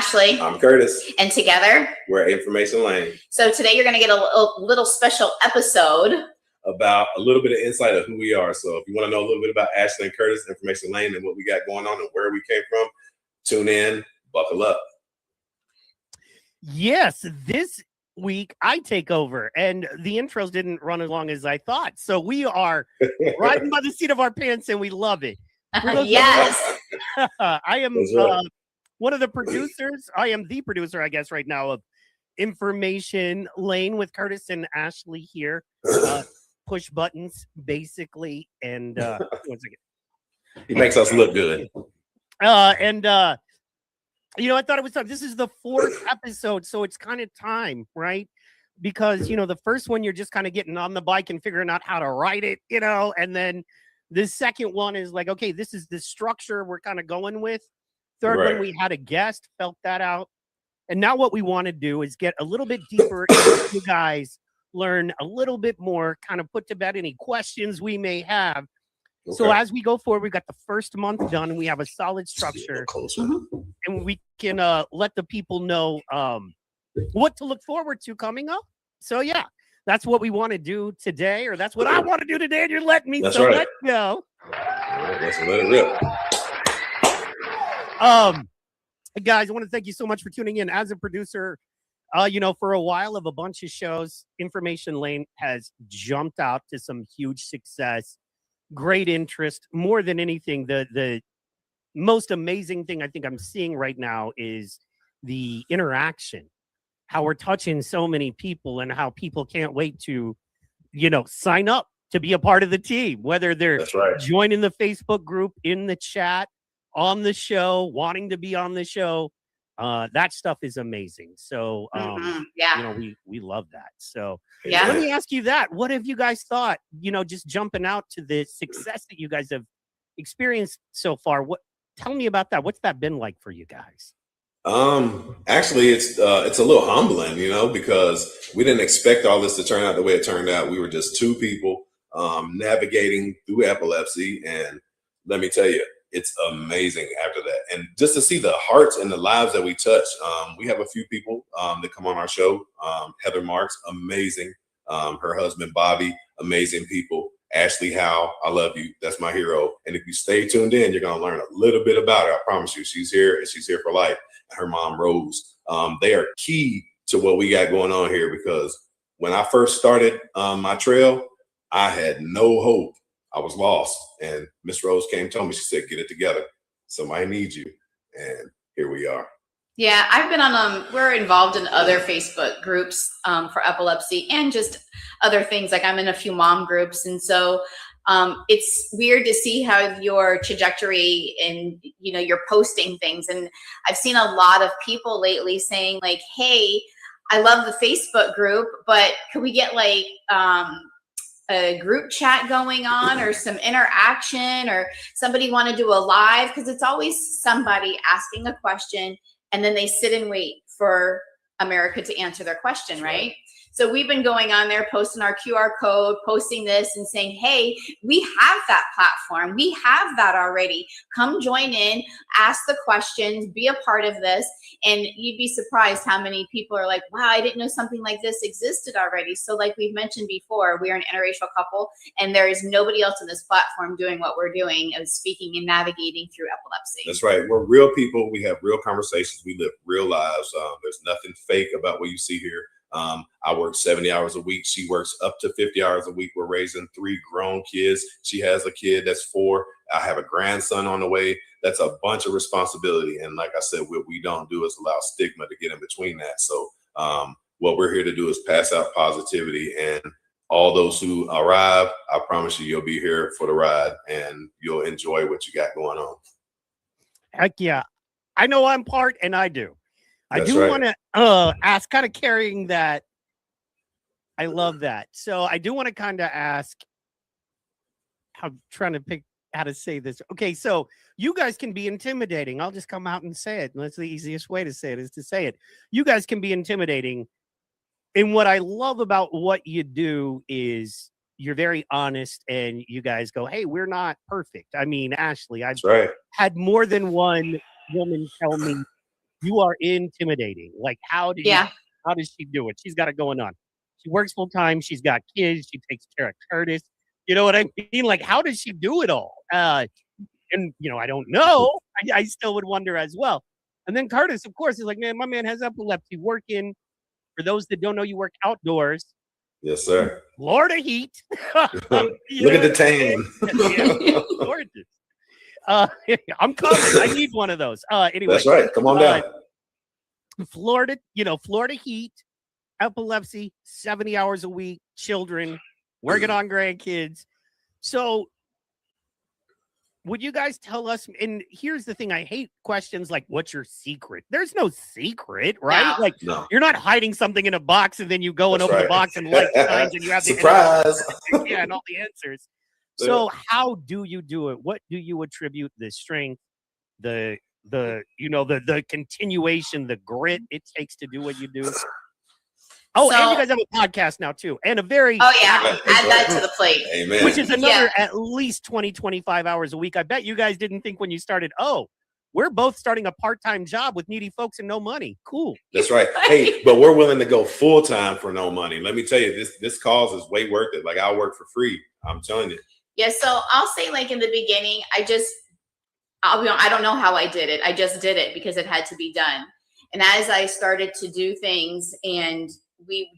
Ashleigh. I'm Curtis. And together, we're Information Lane. So today you're going to get a little special episode about a little bit of insight of who we are. So if you want to know a little bit about Ashleigh and Curtis, Information Lane, and what we got going on and where we came from, tune in, buckle up. Yes, this week I take over, and the intros didn't run as long as I thought. So we are riding by the seat of our pants, and we love it. Yes. I am one of the producers. I am the producer, I guess, right now of Information Lane with Curtis and Ashleigh here. Push buttons, basically. And one second. He makes us look good. I thought it was time. This is the 4th episode, so it's kind of time, right? Because, the first one, you're just kind of getting on the bike and figuring out how to ride it, and then the second one is like, okay, this is the structure we're kind of going with. Third one, we had a guest, felt that out. And now what we want to do is get a little bit deeper into you guys, learn a little bit more, kind of put to bed any questions we may have. Okay. So as we go forward, we got the first month done, and we have a solid structure. And we can let the people know what to look forward to coming up. So, yeah, that's what we want to do today, or that's what I want to do today, and you're letting me. Let's go. Let's let it rip. Guys, I want to thank you so much for tuning in. As a producer, for a while of a bunch of shows, Information Lane has jumped out to some huge success, great interest. More than anything, the most amazing thing I think I'm seeing right now is the interaction, how we're touching so many people and how people can't wait to, sign up to be a part of the team, whether they're joining the Facebook group, in the chat, on the show, wanting to be on the show. That stuff is amazing. So, we love that. So let me ask you that. What have you guys thought, just jumping out to the success that you guys have experienced so far? Tell me about that. What's that been like for you guys? Actually, it's a little humbling, because we didn't expect all this to turn out the way it turned out. We were just two people navigating through epilepsy, and let me tell you, it's amazing after that. And just to see the hearts and the lives that we touch. We have a few people that come on our show. Heather Marks, amazing. Her husband, Bobby, amazing people. Ashley Howe, I love you. That's my hero. And if you stay tuned in, you're going to learn a little bit about her. I promise you, she's here, and she's here for life. Her mom, Rose. They are key to what we got going on here, because when I first started my trail, I had no hope. I was lost. And Miss Rose came and told me, she said, get it together. Somebody needs you. And here we are. Yeah, I've been on, we're involved in other Facebook groups for epilepsy and just other things. Like I'm in a few mom groups. And so it's weird to see how your trajectory and, you're posting things. And I've seen a lot of people lately saying like, hey, I love the Facebook group, but could we get like a group chat going on or some interaction, or somebody want to do a live? Because it's always somebody asking a question and then they sit and wait for America to answer their question, right? So we've been going on there, posting our QR code, posting this and saying, hey, we have that platform. We have that already. Come join in, ask the questions, be a part of this. And you'd be surprised how many people are like, wow, I didn't know something like this existed already. So like we've mentioned before, we're an interracial couple, and there is nobody else on this platform doing what we're doing of speaking and navigating through epilepsy. That's right. We're real people. We have real conversations. We live real lives. There's nothing fake about what you see here. I work 70 hours a week. She works up to 50 hours a week. We're raising 3 grown kids. She has a kid that's 4. I have a grandson on the way. That's a bunch of responsibility. And like I said, what we don't do is allow stigma to get in between that. So what we're here to do is pass out positivity, and all those who arrive, I promise you'll be here for the ride and you'll enjoy what you got going on. Heck yeah. I know I'm part, and I do. That's I do want to ask, kind of carrying that. I love that. So I do want to kind of ask, I'm trying to pick how to say this. Okay, so you guys can be intimidating. I'll just come out and say it. That's the easiest way to say it, is to say it. You guys can be intimidating. And what I love about what you do is you're very honest, and you guys go, hey, we're not perfect. I mean, Ashleigh, I've had more than one woman tell me you are intimidating. Like, how does she do it? She's got it going on. She works full time. She's got kids. She takes care of Curtis. You know what I mean? Like, how does she do it all? And I don't know. I still would wonder as well. And then Curtis, of course, is like, man, my man has epilepsy. Working. For those that don't know, you work outdoors. Yes, sir. Florida heat. Look at the tan. Gorgeous. I'm coming. I need one of those. Anyway, that's right. Come on down. Florida heat, epilepsy, 70 hours a week, children, working on grandkids. So would you guys tell us? And here's the thing. I hate questions like, what's your secret? There's no secret, right? No. You're not hiding something in a box and then you go and open the box and light signs and you have the surprise. and all the answers. So how do you do it? What do you attribute the strength, the continuation, the grit it takes to do what you do? Oh, and you guys have a podcast now too. And a very add that to the plate. Amen. Which is another at least 20, 25 hours a week. I bet you guys didn't think when you started, we're both starting a part-time job with needy folks and no money. Cool. That's right. Hey, but we're willing to go full-time for no money. Let me tell you, this cause is way worth it. Like, I'll work for free. I'm telling you. Yeah, so I'll say, like, in the beginning, I don't know how I did it. I just did it because it had to be done. And as I started to do things and we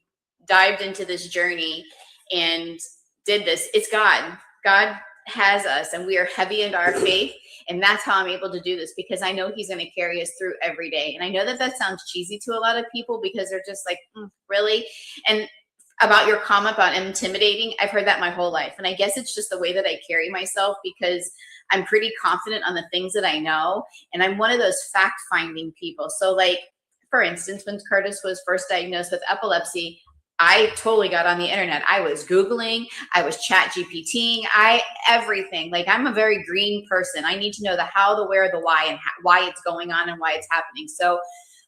dived into this journey and did this, it's God. God has us and we are heavy into our faith. And that's how I'm able to do this, because I know he's going to carry us through every day. And I know that sounds cheesy to a lot of people because they're just like, really? And about your comment about intimidating, I've heard that my whole life. And I guess it's just the way that I carry myself, because I'm pretty confident on the things that I know. And I'm one of those fact-finding people. So, like, for instance, when Curtis was first diagnosed with epilepsy, I totally got on the internet. I was Googling, I was chat GPTing, everything. Like, I'm a very green person. I need to know the how, the where, the why, and why it's going on and why it's happening. So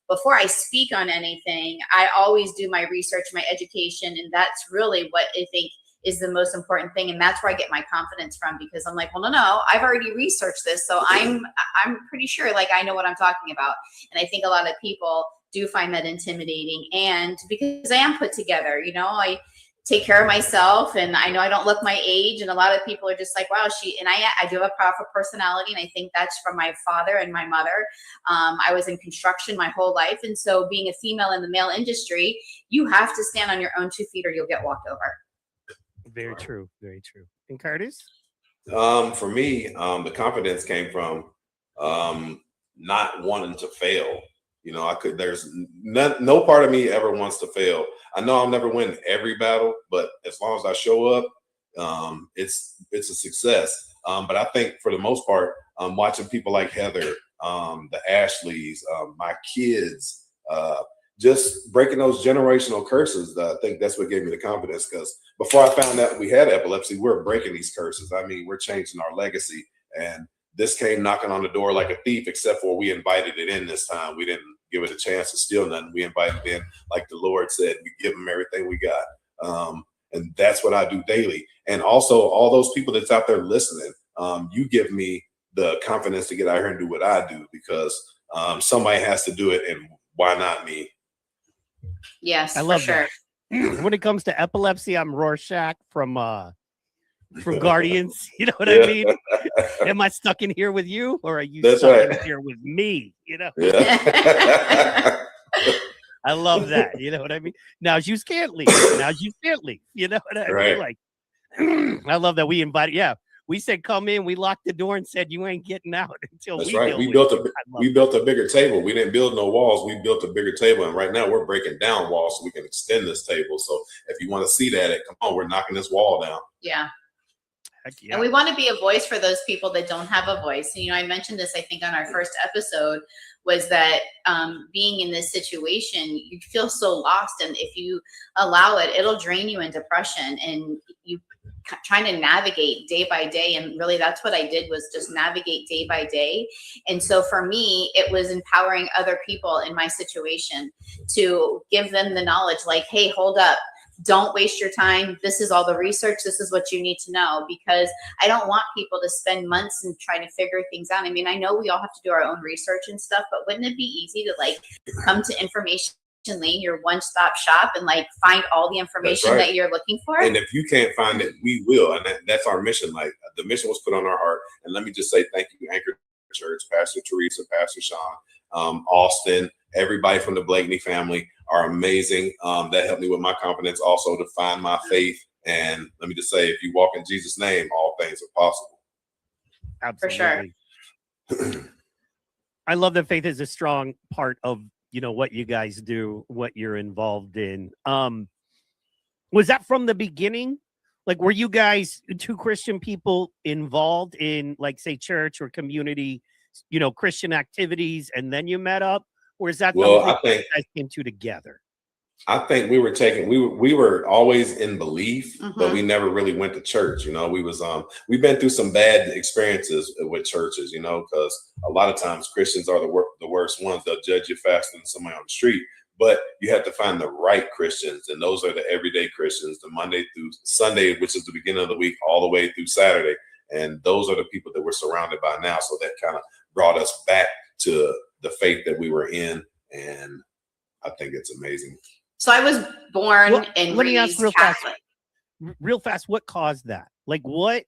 before I speak on anything, I always do my research, my education, and that's really what I think is the most important thing. And that's where I get my confidence from, because I'm like, well, no, I've already researched this. So I'm pretty sure, like, I know what I'm talking about. And I think a lot of people do find that intimidating. And because I am put together, I take care of myself, and I know I don't look my age. And a lot of people are just like, wow, I do have a powerful personality. And I think that's from my father and my mother. I was in construction my whole life. And so being a female in the male industry, you have to stand on your own 2 feet or you'll get walked over. Very true. Very true. And Curtis? For me, the confidence came from not wanting to fail. There's no part of me ever wants to fail. I know I'll never win every battle, but as long as I show up, it's a success. But I think for the most part, watching people like Heather, the Ashleighs, my kids, just breaking those generational curses, I think that's what gave me the confidence, because before I found out we had epilepsy, we're breaking these curses. I mean, we're changing our legacy. And this came knocking on the door like a thief, except for we invited it in this time. We didn't give it a chance to steal nothing. We invited it in, like the Lord said, we give them everything we got. And that's what I do daily. And also all those people that's out there listening, you give me the confidence to get out here and do what I do, because somebody has to do it, and why not me? Yes, I love for sure. That. When it comes to epilepsy, I'm Rorschach from Guardians. You know what I mean? Am I stuck in here with you, or are you stuck in here with me? Yeah. I love that. You know what I mean? Now you can't leave. You know what I mean? Like, I love that we invited. Yeah, we said come in. We locked the door and said you ain't getting out until That's we. right. We built a bigger table. We didn't build no walls. We built a bigger table, and right now we're breaking down walls so we can extend this table. So if you want to see that, come on, we're knocking this wall down. Yeah. Yeah. And we want to be a voice for those people that don't have a voice. And, I mentioned this, I think, on our first episode, was that being in this situation, you feel so lost. And if you allow it, it'll drain you in depression, and you trying to navigate day by day. And really that's what I did, was just navigate day by day. And so for me, it was empowering other people in my situation to give them the knowledge, like, hey, hold up. don't waste your time. This is all the research. This is what you need to know, because I don't want people to spend months and trying to figure things out. I mean, I know we all have to do our own research and stuff, but wouldn't it be easy to like come to Information Lane, your one-stop shop, and like find all the information that you're looking for? And if you can't find it, we will. And that's our mission. Like, the mission was put on our heart. And let me just say thank you, Anchor Church, Pastor Teresa, Pastor Sean, Austin, everybody from the Blakeney family are amazing. That helped me with my confidence also to find my faith. And let me just say, if you walk in Jesus' name, all things are possible. Absolutely. For sure. I love that faith is a strong part of, you know, what you guys do, what you're involved in. Was that from the beginning? Like, were you guys two Christian people involved in, like, say, church or community, you know, Christian activities, and then you met up? Or is that something I think you guys came to together? I think we were always in belief, but we never really went to church. You know, we've been through some bad experiences with churches, you know, because a lot of times Christians are the worst ones. They'll judge you faster than somebody on the street. But you have to find the right Christians, and those are the everyday Christians, the Monday through Sunday, which is the beginning of the week, all the way through Saturday. And those are the people that we're surrounded by now. So that kind of brought us back to the faith that we were in, and I think it's amazing. So I was born and let me ask real fast, what caused that? Like, what?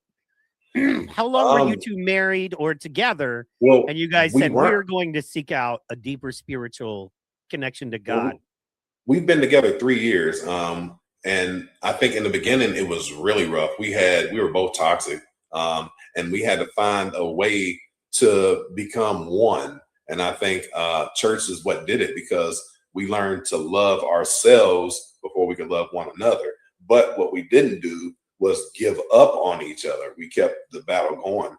How long were you two married or together? Well, and you guys said we're going to seek out a deeper spiritual connection to God. Well, we've been together 3 years. And I think in the beginning it was really rough. We were both toxic. And we had to find a way to become one. And I think church is what did it, because we learned to love ourselves before we could love one another. But what we didn't do was give up on each other. We kept the battle going.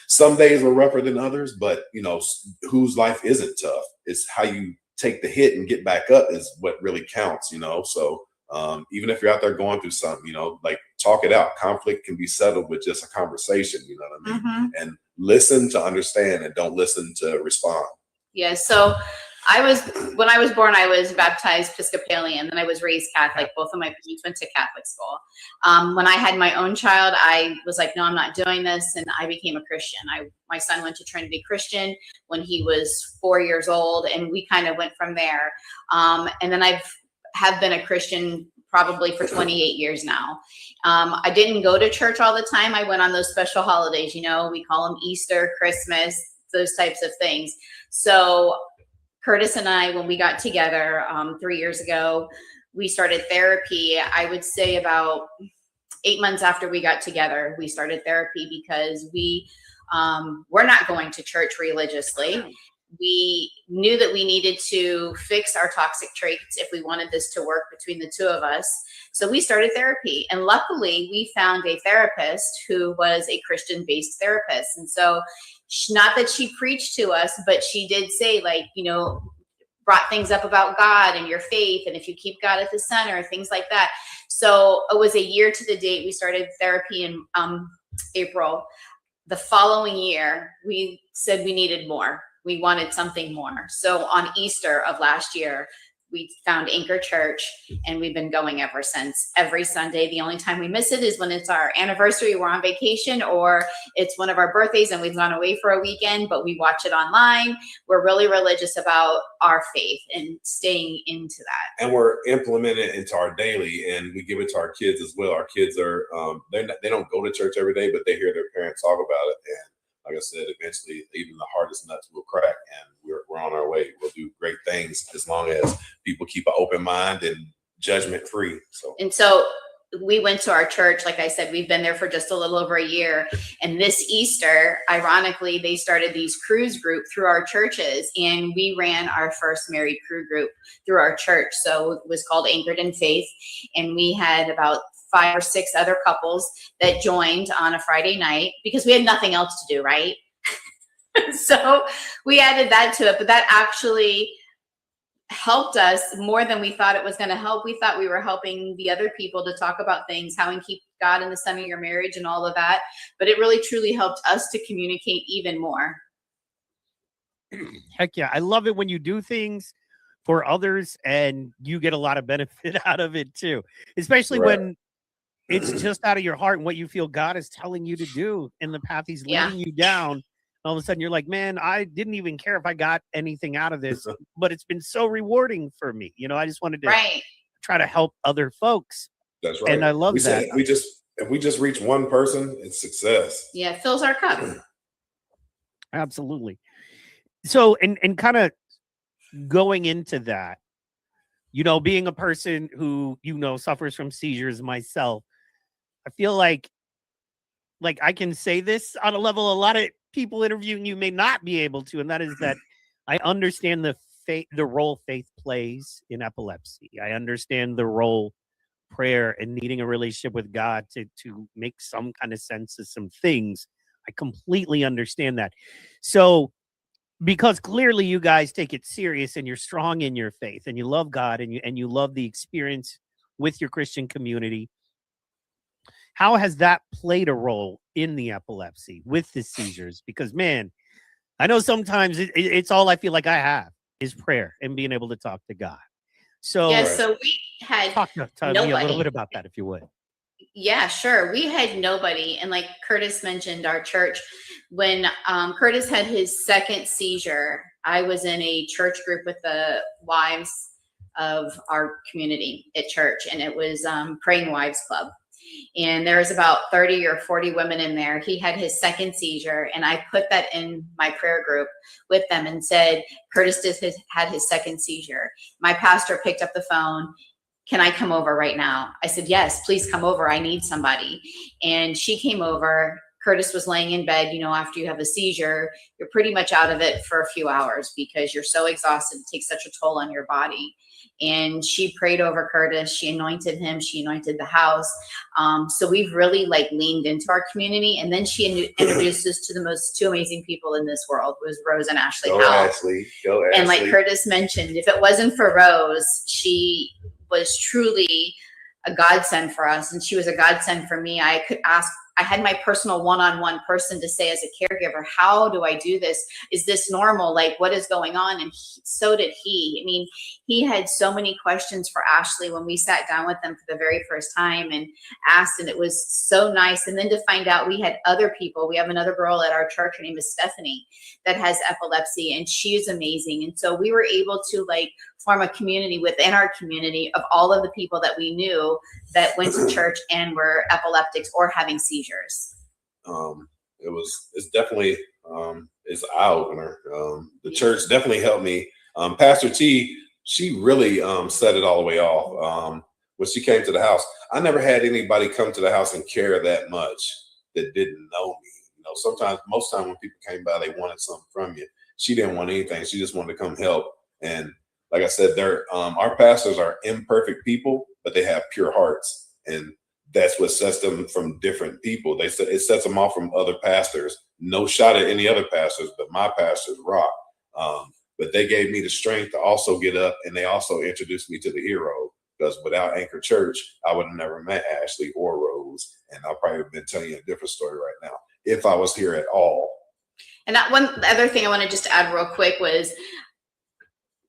Some days were rougher than others, but you know, whose life isn't tough? It's how you take the hit and get back up is what really counts, you know? So even if you're out there going through something, you know, like, talk it out. Conflict can be settled with just a conversation, you know what I mean? And listen to understand, and don't listen to respond. Yeah. So when I was born, I was baptized Episcopalian, and I was raised Catholic. Both of my parents went to Catholic school. When I had my own child, I was like, no, I'm not doing this. And I became a Christian. My son went to Trinity Christian when he was 4 years old, and we kind of went from there. And then have been a Christian probably for 28 years now. I didn't go to church all the time. I went on those special holidays, you know, we call them Easter, Christmas, those types of things. So Curtis and I, when we got together 3 years ago, we started therapy. I would say about 8 months after we got together, we started therapy, because we were not going to church religiously. We knew that we needed to fix our toxic traits if we wanted this to work between the two of us. So we started therapy. And luckily, we found a therapist who was a Christian-based therapist. And so, not that she preached to us, but she did say, like, you know, brought things up about God and your faith, and if you keep God at the center, things like that. So it was a year to the date. We started therapy in April. The following year, we said we needed more. We wanted something more. So on Easter of last year, we found Anchor Church, and we've been going ever since. Every Sunday. The only time we miss it is when it's our anniversary, we're on vacation, or it's one of our birthdays and we've gone away for a weekend, but we watch it online. We're really religious about our faith and staying into that. And we're implementing it into our daily, and we give it to our kids as well. Our kids are, they don't go to church every day, but they hear their parents talk about it. And like I said, eventually even the hardest nuts will crack, and we're on our way. We'll do great things as long as people keep an open mind and judgment free. So we went to our church. Like I said, we've been there for just a little over a year. And this Easter, ironically, they started these cruise group through our churches, and we ran our first married crew group through our church. So it was called Anchored in Faith. And we had about 5 or 6 other couples that joined on a Friday night, because we had nothing else to do, right? So we added that to it, but that actually helped us more than we thought it was going to help. We thought we were helping the other people to talk about things, how and keep God in the center of your marriage and all of that. But it really truly helped us to communicate even more. Heck yeah. I love it when you do things for others, and you get a lot of benefit out of it too, especially Right. when it's just out of your heart and what you feel God is telling you to do and the path he's Yeah. leading you down. All of a sudden you're like, man, I didn't even care if I got anything out of this, but it's been so rewarding for me. You know, I just wanted to Right. try to help other folks. That's right. And I love we that. Say, if we just reach one person, it's success. Yeah, it fills our cup. Absolutely. So, and kind of going into that, you know, being a person who, you know, suffers from seizures myself, I feel like I can say this on a level a lot of people interviewing you may not be able to, and that is that I understand the role faith plays in epilepsy. I understand the role prayer and needing a relationship with God to make some kind of sense of some things. I completely understand that. So, because clearly you guys take it serious and you're strong in your faith and you love God and you love the experience with your Christian community, how has that played a role in the epilepsy with the seizures? Because, man, I know sometimes it's all I feel like I have is prayer and being able to talk to God. So, Yeah, so we had talk to me a nobody. little bit about that, if you would. Yeah, sure. We had nobody. And like Curtis mentioned, our church, when Curtis had his second seizure, I was in a church group with the wives of our community at church, and it was Praying Wives Club. And there was about 30 or 40 women in there. He had his second seizure, and I put that in my prayer group with them and said, Curtis had his second seizure. My pastor picked up the phone. Can I come over right now? I said, yes, please come over. I need somebody. And she came over. Curtis was laying in bed. You know, after you have a seizure, you're pretty much out of it for a few hours because you're so exhausted. It takes such a toll on your body. And she prayed over Curtis. She anointed him. She anointed the house. So we've really leaned into our community. And then she introduced us to the most two amazing people in this world, was Rose and Ashley. Go Ashley. And like Curtis mentioned, if it wasn't for Rose, she was truly a godsend for us, and she was a godsend for me. I had my personal one-on-one person to say as a caregiver, how do I do this? Is this normal? Like, what is going on? And so did he. I mean, he had so many questions for Ashley when we sat down with them for the very first time and asked, and it was so nice. And then to find out we had other people. We have another girl at our church, her name is Stephanie, that has epilepsy, and she is amazing. And so we were able to form a community within our community of all of the people that we knew that went to church and were epileptics or having seizures. It's definitely it's an eye opener. The church definitely helped me. Pastor T, she really set it all the way off. When she came to the house, I never had anybody come to the house and care that much that didn't know me. You know, most time when people came by, they wanted something from you. She didn't want anything. She just wanted to come help. And like I said, our pastors are imperfect people, but they have pure hearts, and that's what sets them from different people. It sets them off from other pastors. No shot at any other pastors, but my pastors rock. But they gave me the strength to also get up, and they also introduced me to the hero, because without Anchor Church, I would have never met Ashley or Rose, and I'll probably have been telling you a different story right now if I was here at all. And that the other thing I want to just add real quick was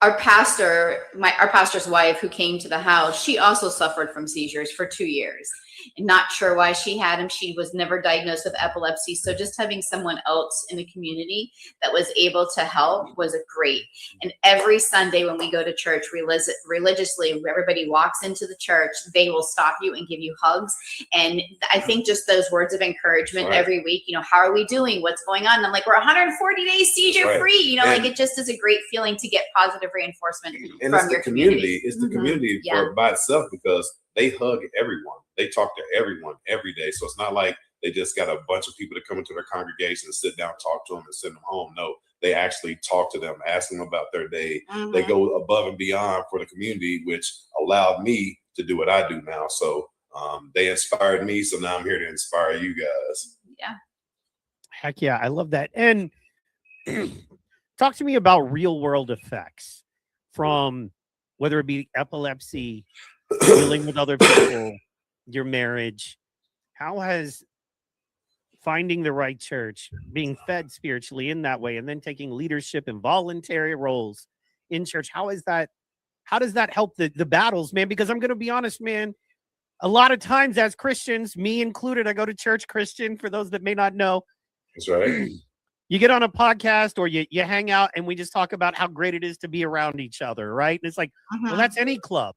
our pastor's wife, who came to the house, she also suffered from seizures for 2 years. And not sure why she had them. She was never diagnosed with epilepsy. So just having someone else in the community that was able to help was great. And every Sunday when we go to church religiously, everybody walks into the church, they will stop you and give you hugs. And I think just those words of encouragement every week, how are we doing? What's going on? And I'm like, we're 140 days seizure free. It just is a great feeling to get positive reinforcement from your community. It's the community by itself, because they hug everyone. They talk to everyone every day. So it's not like they just got a bunch of people that come into their congregation and sit down, talk to them, and send them home. No, they actually talk to them, ask them about their day. They go above and beyond for the community, which allowed me to do what I do now. So they inspired me. So now I'm here to inspire you guys. Yeah. Heck yeah. I love that. And talk to me about real world effects from whether it be epilepsy, dealing with other people, your marriage. How has finding the right church, being fed spiritually in that way, and then taking leadership and voluntary roles in church, how has that how does that help the battles, man? Because I'm going to be honest, man, a lot of times as Christians, me included, I go to church, Christian, for those that may not know. That's right. You get on a podcast or you hang out and we just talk about how great it is to be around each other, right? And it's like, well, that's any club,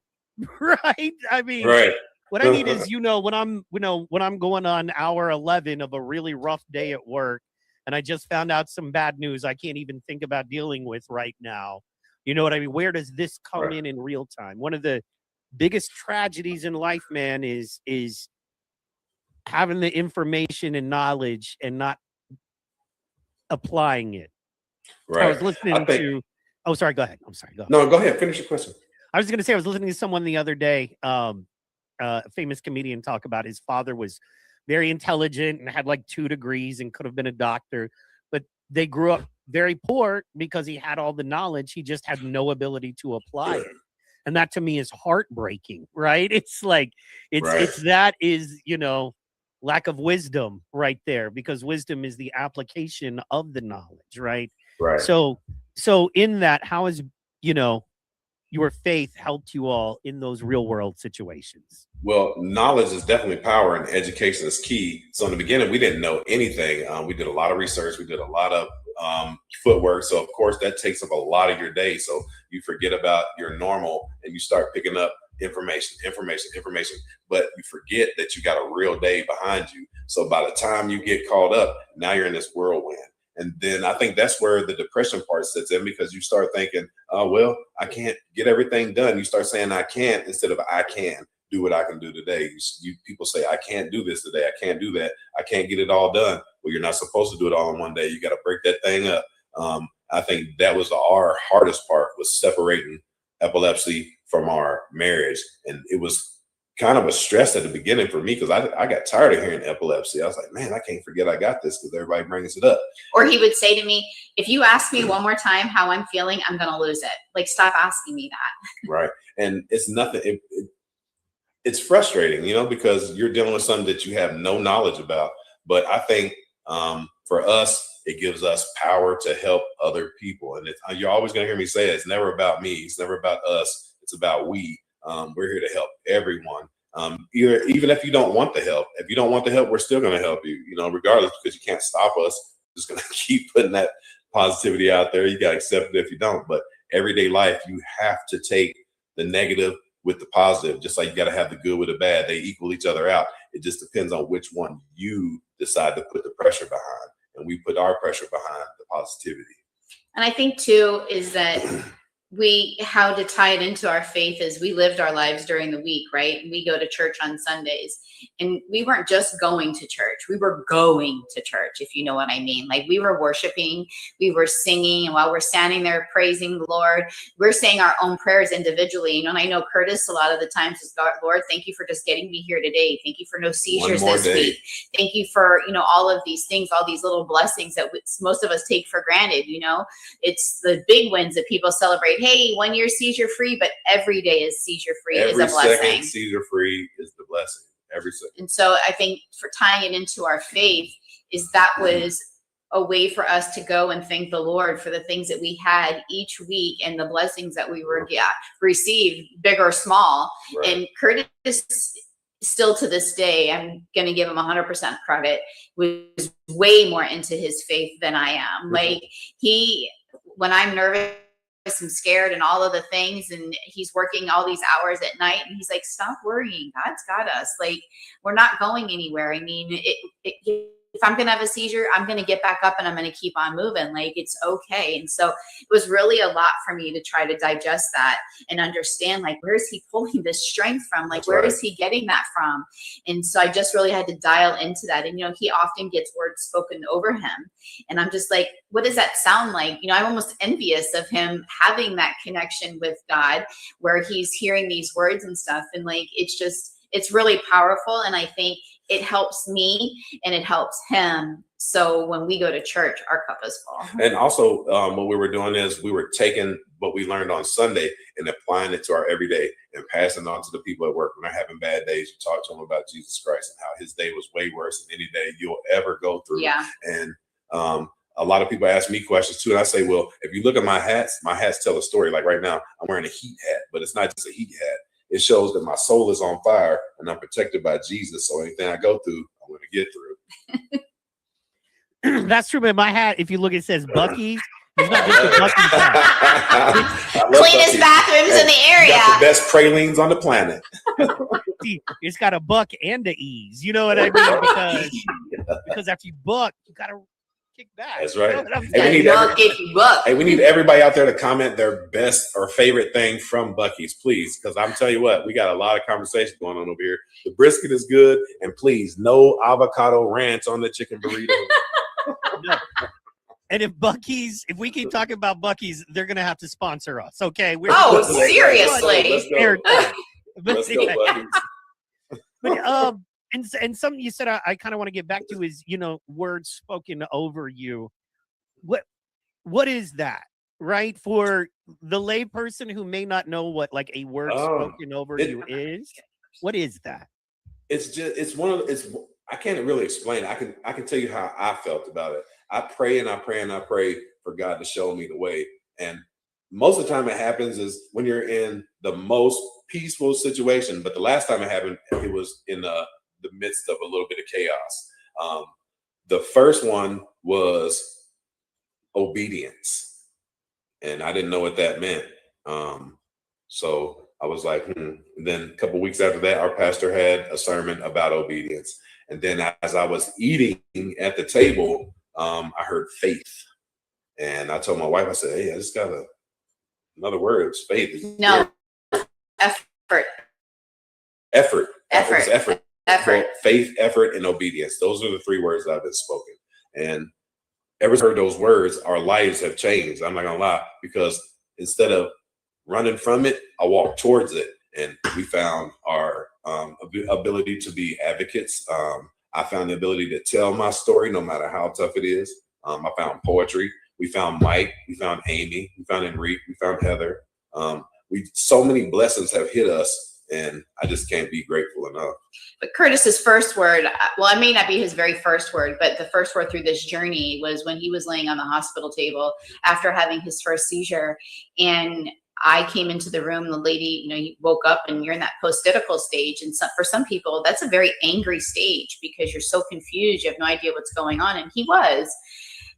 right? I mean, Right. what I need is, when I'm going on hour 11 of a really rough day at work and I just found out some bad news I can't even think about dealing with right now. You know what I mean? Where does this come in real time? One of the biggest tragedies in life, man, is having the information and knowledge and not applying it. Right. I was listening to. Oh, sorry. Go ahead. I'm sorry. Go ahead. No, go ahead. Finish your question. I was going to say I was listening to someone the other day, a famous comedian, talk about his father was very intelligent and had like 2 degrees and could have been a doctor, but they grew up very poor because he had all the knowledge. He just had no ability to apply it. And that to me is heartbreaking, right? It's like, that is, lack of wisdom right there, because wisdom is the application of the knowledge, right? Right. So in that, how has, your faith helped you all in those real world situations? Well, knowledge is definitely power and education is key. So in the beginning, we didn't know anything. We did a lot of research. We did a lot of footwork. So of course that takes up a lot of your day. So you forget about your normal and you start picking up information, but you forget that you got a real day behind you. So by the time you get caught up, now you're in this whirlwind. And then I think that's where the depression part sits in, because you start thinking, oh, well, I can't get everything done. You start saying I can't instead of I can do what I can do today. People say, I can't do this today. I can't do that. I can't get it all done. Well, you're not supposed to do it all in one day. You got to break that thing up. I think that was our hardest part, was separating epilepsy from our marriage. And it was kind of a stress at the beginning for me, because I got tired of hearing epilepsy. I was like, man, I can't forget I got this, because everybody brings it up. Or he would say to me, if you ask me one more time how I'm feeling, I'm going to lose it. Like, stop asking me that. Right. And it's nothing. It's frustrating, because you're dealing with something that you have no knowledge about. But I think for us, it gives us power to help other people. And you're always going to hear me say it's never about me. It's never about us. It's about we. We're here to help everyone. Even if you don't want the help. If you don't want the help, we're still going to help you, regardless, because you can't stop us. Just going to keep putting that positivity out there. You got to accept it if you don't. But everyday life, you have to take the negative with the positive, just like you got to have the good with the bad. They equal each other out. It just depends on which one you decide to put the pressure behind. And we put our pressure behind the positivity. And I think too is that how to tie it into our faith is we lived our lives during the week, right? We go to church on Sundays, and we weren't just going to church. We were going to church, if you know what I mean. Like, we were worshiping, we were singing, and while we're standing there praising the Lord, we're saying our own prayers individually. And I know Curtis a lot of the times is, Lord, thank you for just getting me here today. Thank you for no seizures this week. Thank you for, all of these things, all these little blessings that most of us take for granted. It's the big wins that people celebrate. Hey, 1 year seizure free, but every day is seizure free is a blessing. Every second seizure free is the blessing. Every second. And so I think for tying it into our faith is that was a way for us to go and thank the Lord for the things that we had each week and the blessings that we were received, big or small. Right. And Curtis, still to this day, I'm going to give him 100% credit, was way more into his faith than I am. Mm-hmm. Like, when I'm nervous, I'm scared and all of the things, and he's working all these hours at night, and he's like, stop worrying, God's got us. Like, we're not going anywhere. I mean, if I'm gonna have a seizure, I'm gonna get back up and I'm gonna keep on moving. Like, it's okay. And so it was really a lot for me to try to digest that and understand, like, where is he pulling this strength from? Like, where is he getting that from? And so I just really had to dial into that. And he often gets words spoken over him, and I'm just like, what does that sound like? I'm almost envious of him having that connection with God where he's hearing these words and stuff. And like, it's really powerful. And I think it helps me and it helps him. So when we go to church, our cup is full. And also what we were doing is we were taking what we learned on Sunday and applying it to our everyday and passing on to the people at work. When they're having bad days, you talk to them about Jesus Christ and how his day was way worse than any day you'll ever go through. Yeah. And a lot of people ask me questions too, and I say, well, if you look at my hats tell a story. Like right now, I'm wearing a heat hat, but it's not just a heat hat. It shows that my soul is on fire and I'm protected by Jesus. So anything I go through, I'm going to get through. That's true. But my hat, if you look, it says Buc-ee's. It's not just a Buc-ee's hat. Cleanest bathrooms in the area. Got the best pralines on the planet. It's got a buck and a ease. You know what I mean? Because after you buck, you got to kick back. That's right. You know We need everybody out there to comment their best or favorite thing from Buc-ee's, please. Because I'm telling you what, we got a lot of conversation going on over here. The brisket is good, and please, no avocado ranch on the chicken burrito. No. And if we keep talking about Buc-ee's, they're gonna have to sponsor us. Okay. Seriously. Let's go, Buc-ee's. But and something you said I kind of want to get back to is, words spoken over you. What is that, right? For the lay person who may not know what like a word spoken over you is, what is that? I can't really explain it. I can tell you how I felt about it. I pray and I pray and I pray for God to show me the way. And most of the time it happens is when you're in the most peaceful situation. But the last time it happened, it was in the midst of a little bit of chaos. The first one was obedience. And I didn't know what that meant. So I was like, And then a couple of weeks after that, our pastor had a sermon about obedience. And then as I was eating at the table, I heard faith. And I told my wife, I said, hey, I just got another word. It's faith. No. Effort. Effort. Effort. Well, faith, effort, and obedience. Those are the three words that have been spoken. And ever since I heard those words, our lives have changed. I'm not going to lie, because instead of running from it, I walked towards it. And we found our ability to be advocates. I found the ability to tell my story no matter how tough it is. I found poetry. We found Mike. We found Amy. We found Enrique. We found Heather. So many blessings have hit us, and I just can't be grateful enough. But Curtis's first word, well, it may not be his very first word, but the first word through this journey was when he was laying on the hospital table after having his first seizure. And I came into the room, the lady, you woke up and you're in that post-itical stage. And for some people, that's a very angry stage because you're so confused. You have no idea what's going on. And he was.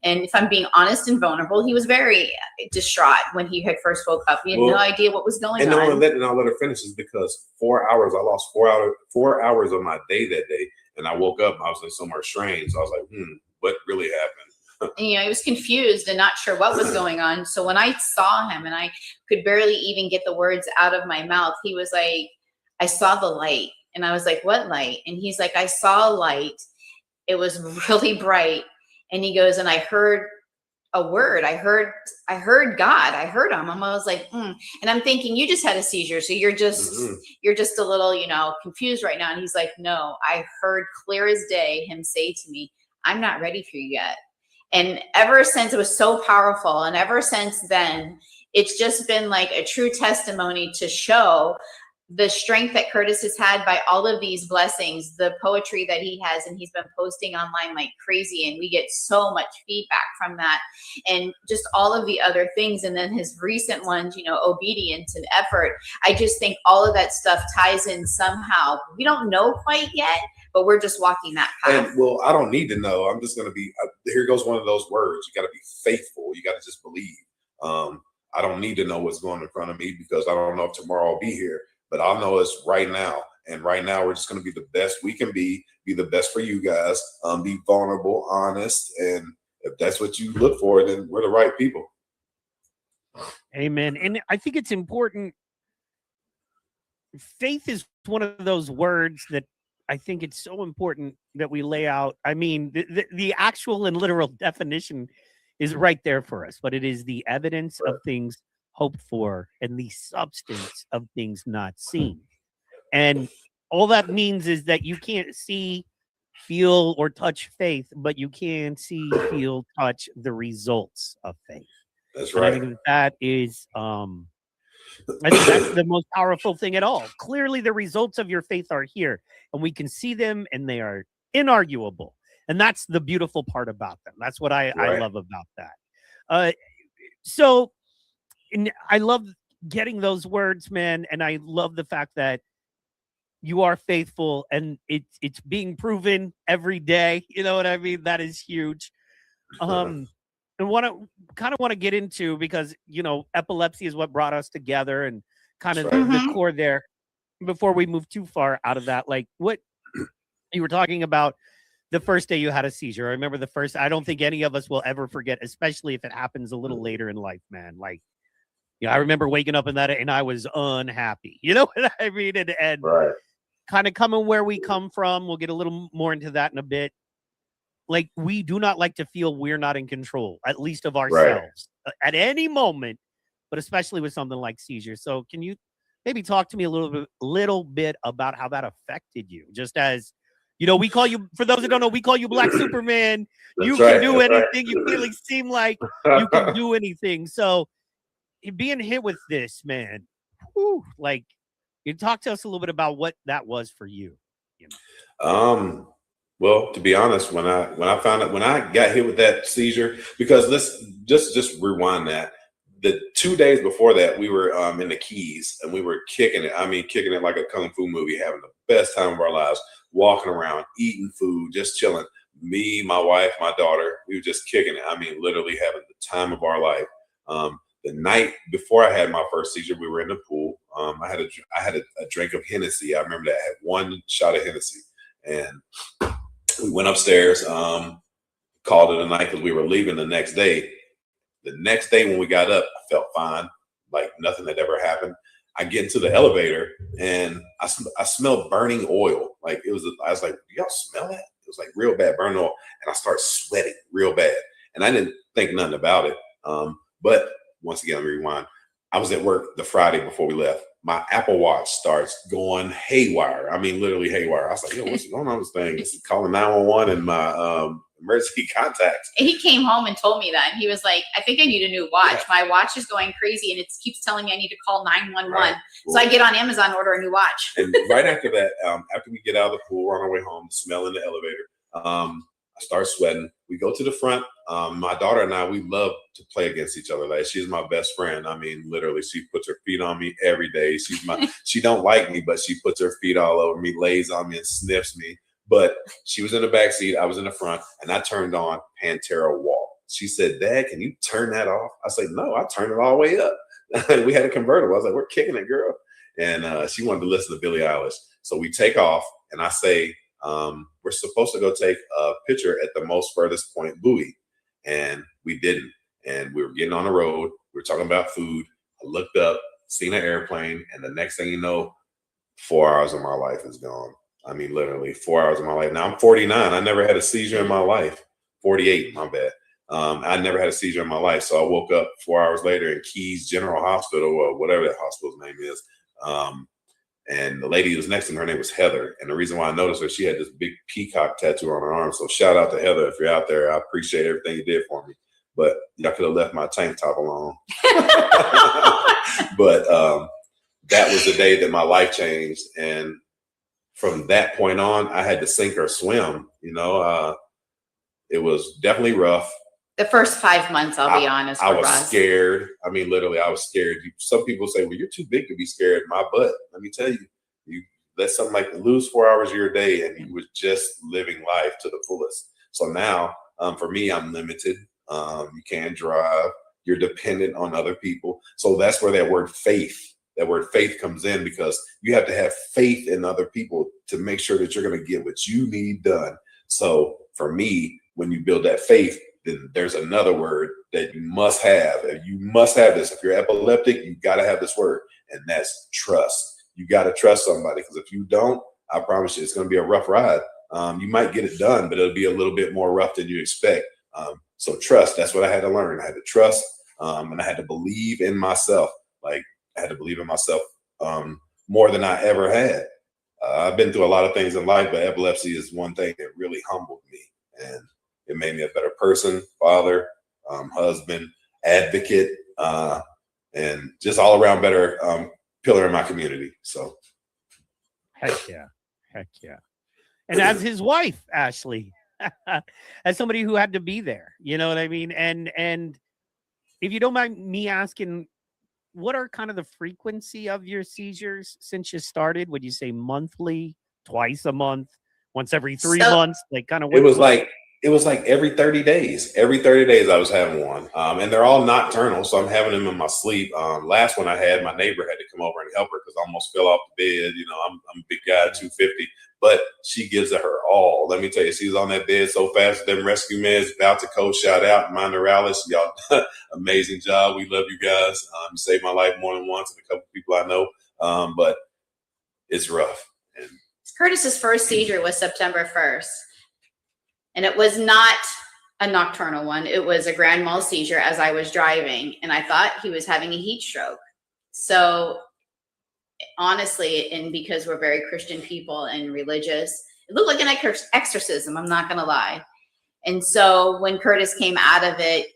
And if I'm being honest and vulnerable, he was very distraught when he had first woke up. He had no idea what was going on. And I'll let her finish is because 4 hours, I lost 4 hours of my day that day. And I woke up, I was like somewhere strange. So I was like, what really happened? And, he was confused and not sure what was going on. So when I saw him and I could barely even get the words out of my mouth, he was like, I saw the light. And I was like, what light? And he's like, I saw a light. It was really bright. And he goes, and I heard a word. I heard God. I heard him. And I was like, And I'm thinking, you just had a seizure. So you're just a little, confused right now. And he's like, no, I heard clear as day him say to me, I'm not ready for you yet. And ever since, it was so powerful. And ever since then, it's just been like a true testimony to show the strength that Curtis has had by all of these blessings, the poetry that he has, and he's been posting online like crazy. And we get so much feedback from that and just all of the other things. And then his recent ones, obedience and effort. I just think all of that stuff ties in somehow. We don't know quite yet, but we're just walking that path. And well, I don't need to know. I'm just going to be, here goes one of those words. You got to be faithful. You got to just believe. I don't need to know what's going in front of me because I don't know if tomorrow I'll be here, but I'll know it's right now. And right now we're just going to be the best we can be the best for you guys, be vulnerable, honest. And if that's what you look for, then we're the right people. Amen. And I think it's important. Faith is one of those words that I think it's so important that we lay out. I mean, the actual and literal definition is right there for us, but it is the evidence of things hoped for and the substance of things not seen. And all that means is that you can't see, feel, or touch faith, but you can see, feel, touch the results of faith. That's right. And I think that is, I think that's the most powerful thing at all. Clearly, the results of your faith are here, and we can see them, and they are inarguable. And that's the beautiful part about them. That's what I Right. love about that. So I love getting those words, man. And I love the fact that you are faithful and it's being proven every day. You know what I mean? That is huge. And want to get into, because, you know, epilepsy is what brought us together and kind of That's the core there before we move too far out of that. Like what you were talking about the first day you had a seizure. I remember the first, I don't think any of us will ever forget, especially if it happens a little later in life, man. Like, you know, I remember waking up in that and I was unhappy. You know what I mean? And right. kind of coming where we come from. We'll get a little more into that in a bit. Like, we do not like to feel we're not in control, at least of ourselves, at any moment, but especially with something like seizures. So can you maybe talk to me a little bit about how that affected you? Just as, you know, we call you, for those that don't know, we call you Black Superman. You can do anything. You really seem like you can do anything. So being hit with this, man, like, you talk to us a little bit about what that was for you. You know? Well, to be honest, when I got hit with that seizure, because let's just rewind that. The 2 days before that, we were in the Keys and we were kicking it. I mean, kicking it like a kung fu movie, having the best time of our lives, walking around, eating food, just chilling. Me, my wife, my daughter, we were just kicking it. I mean, literally having the time of our life. The night before I had my first seizure, we were in the pool. I had a drink of Hennessy. I remember that. I had one shot of Hennessy, and we went upstairs, called it a night because we were leaving the next day. The next day when we got up, I felt fine, like nothing had ever happened. I get into the elevator and I smelled burning oil. Like I was like, do y'all smell that? It was like real bad burning oil. And I started sweating real bad. And I didn't think nothing about it. But once again, let me rewind. I was at work the Friday before we left. My Apple Watch starts going haywire. I mean, literally haywire. I was like, yo, what's going on with this thing? It's calling 911 and my emergency contacts. He came home and told me that. And he was like, I think I need a new watch. Yeah. My watch is going crazy and it keeps telling me I need to call 911. Right. So I get on Amazon, order a new watch. And right after that, after we get out of the pool, we're on our way home, smell in the elevator. I start sweating. We go to the front. My daughter and I, we love to play against each other. Like, she's my best friend. I mean, literally, she puts her feet on me every day. She don't like me, but she puts her feet all over me, lays on me and sniffs me. But she was in the back seat. I was in the front, and I turned on Pantera Walk. She said, Dad, can you turn that off? I said, no, I turned it all the way up. We had a convertible. I was like, we're kicking it, girl. And she wanted to listen to Billie Eilish. So we take off, and I say, we're supposed to go take a picture at the most furthest point buoy. And we didn't. And we were getting on the road. We were talking about food. I looked up, seen an airplane. And the next thing you know, 4 hours of my life is gone. I mean, literally 4 hours of my life. Now I'm 49. I never had a seizure in my life. 48, my bad. I never had a seizure in my life. So I woke up 4 hours later in Keys General Hospital, or whatever that hospital's name is. And the lady who was next to me, her name was Heather. And the reason why I noticed her, she had this big peacock tattoo on her arm. So shout out to Heather if you're out there. I appreciate everything you did for me. But y'all could have left my tank top alone. But that was the day that my life changed. And from that point on, I had to sink or swim. You know, it was definitely rough. The first 5 months, I'll be honest. I was scared. I mean, literally, I was scared. Some people say, well, you're too big to be scared. My butt. Let me tell you, you let something like lose 4 hours of your day and you were just living life to the fullest. So now, for me, I'm limited. You can't drive. You're dependent on other people. So that's where that word faith comes in, because you have to have faith in other people to make sure that you're going to get what you need done. So for me, when you build that faith, then there's another word that you must have. And you must have this. If you're epileptic, you got to have this word, and that's trust. You got to trust somebody, because if you don't, I promise you, it's going to be a rough ride. You might get it done, but it'll be a little bit more rough than you expect. So trust, that's what I had to learn. I had to trust, and I had to believe in myself. Like, I had to believe in myself more than I ever had. I've been through a lot of things in life, but epilepsy is one thing that really humbled me. And it made me a better person, father, husband, advocate, and just all around better pillar in my community. So, heck yeah. And as his wife, Ashleigh, as somebody who had to be there, you know what I mean? And if you don't mind me asking, what are kind of the frequency of your seizures since you started? Would you say monthly, twice a month, once every 3 months? Like kind of it was like every 30 days. Every 30 days I was having one. And they're all nocturnal, so I'm having them in my sleep. Last one I had, my neighbor had to come over and help her because I almost fell off the bed. You know, I'm a big guy, 250, but she gives it her all. Let me tell you, she's on that bed so fast, them rescue meds, about to cold shout out, my neurologist, y'all amazing job. We love you guys. You saved my life more than once, and a couple people I know. But it's rough. And Curtis's first seizure was September 1st. And it was not a nocturnal one. It was a grand mal seizure as I was driving. And I thought he was having a heat stroke. So honestly, and because we're very Christian people and religious, it looked like an exorcism. I'm not going to lie. And so when Curtis came out of it,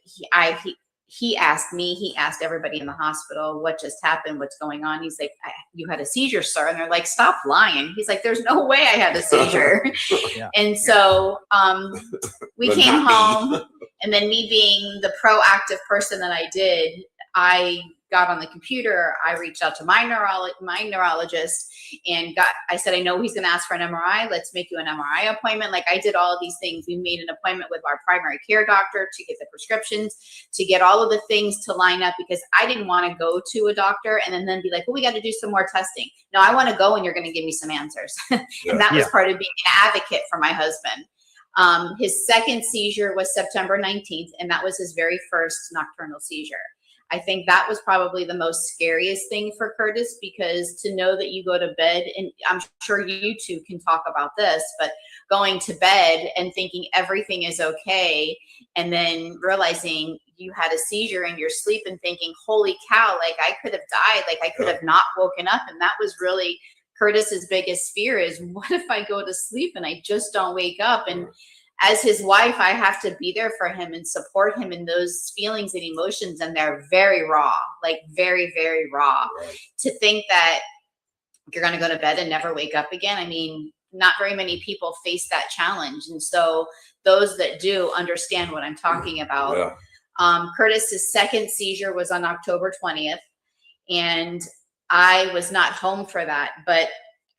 he asked me, he asked everybody in the hospital, what just happened? What's going on? He's like, you had a seizure, sir. And they're like, stop lying. He's like, there's no way I had a seizure. Yeah. And so we came home, and then me being the proactive person that I did, I got on the computer. I reached out to my neurologist and I said, I know he's going to ask for an MRI. Let's make you an MRI appointment. Like, I did all of these things. We made an appointment with our primary care doctor to get the prescriptions, to get all of the things to line up, because I didn't want to go to a doctor and then be like, well, we got to do some more testing. No, I want to go and you're going to give me some answers. And that was part of being an advocate for my husband. His second seizure was September 19th, and that was his very first nocturnal seizure. I think that was probably the most scariest thing for Curtis, because to know that you go to bed, and I'm sure you two can talk about this, but going to bed and thinking everything is okay, and then realizing you had a seizure in your sleep and thinking, holy cow, like I could have died, like I could have not woken up. And that was really Curtis's biggest fear, is what if I go to sleep and I just don't wake up? And as his wife, I have to be there for him and support him in those feelings and emotions. And they're very raw, like very, very raw. Right. To think that you're going to go to bed and never wake up again. I mean, not very many people face that challenge. And so those that do understand what I'm talking about. Yeah. Curtis's second seizure was on October 20th. And I was not home for that. But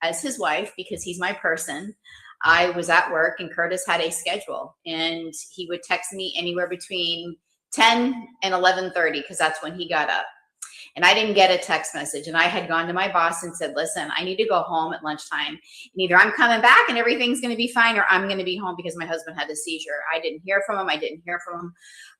as his wife, because he's my person, I was at work and Curtis had a schedule, and he would text me anywhere between 10 and 11:30, because that's when he got up. And I didn't get a text message. And I had gone to my boss and said, listen, I need to go home at lunchtime. And either I'm coming back and everything's going to be fine, or I'm going to be home because my husband had a seizure. I didn't hear from him.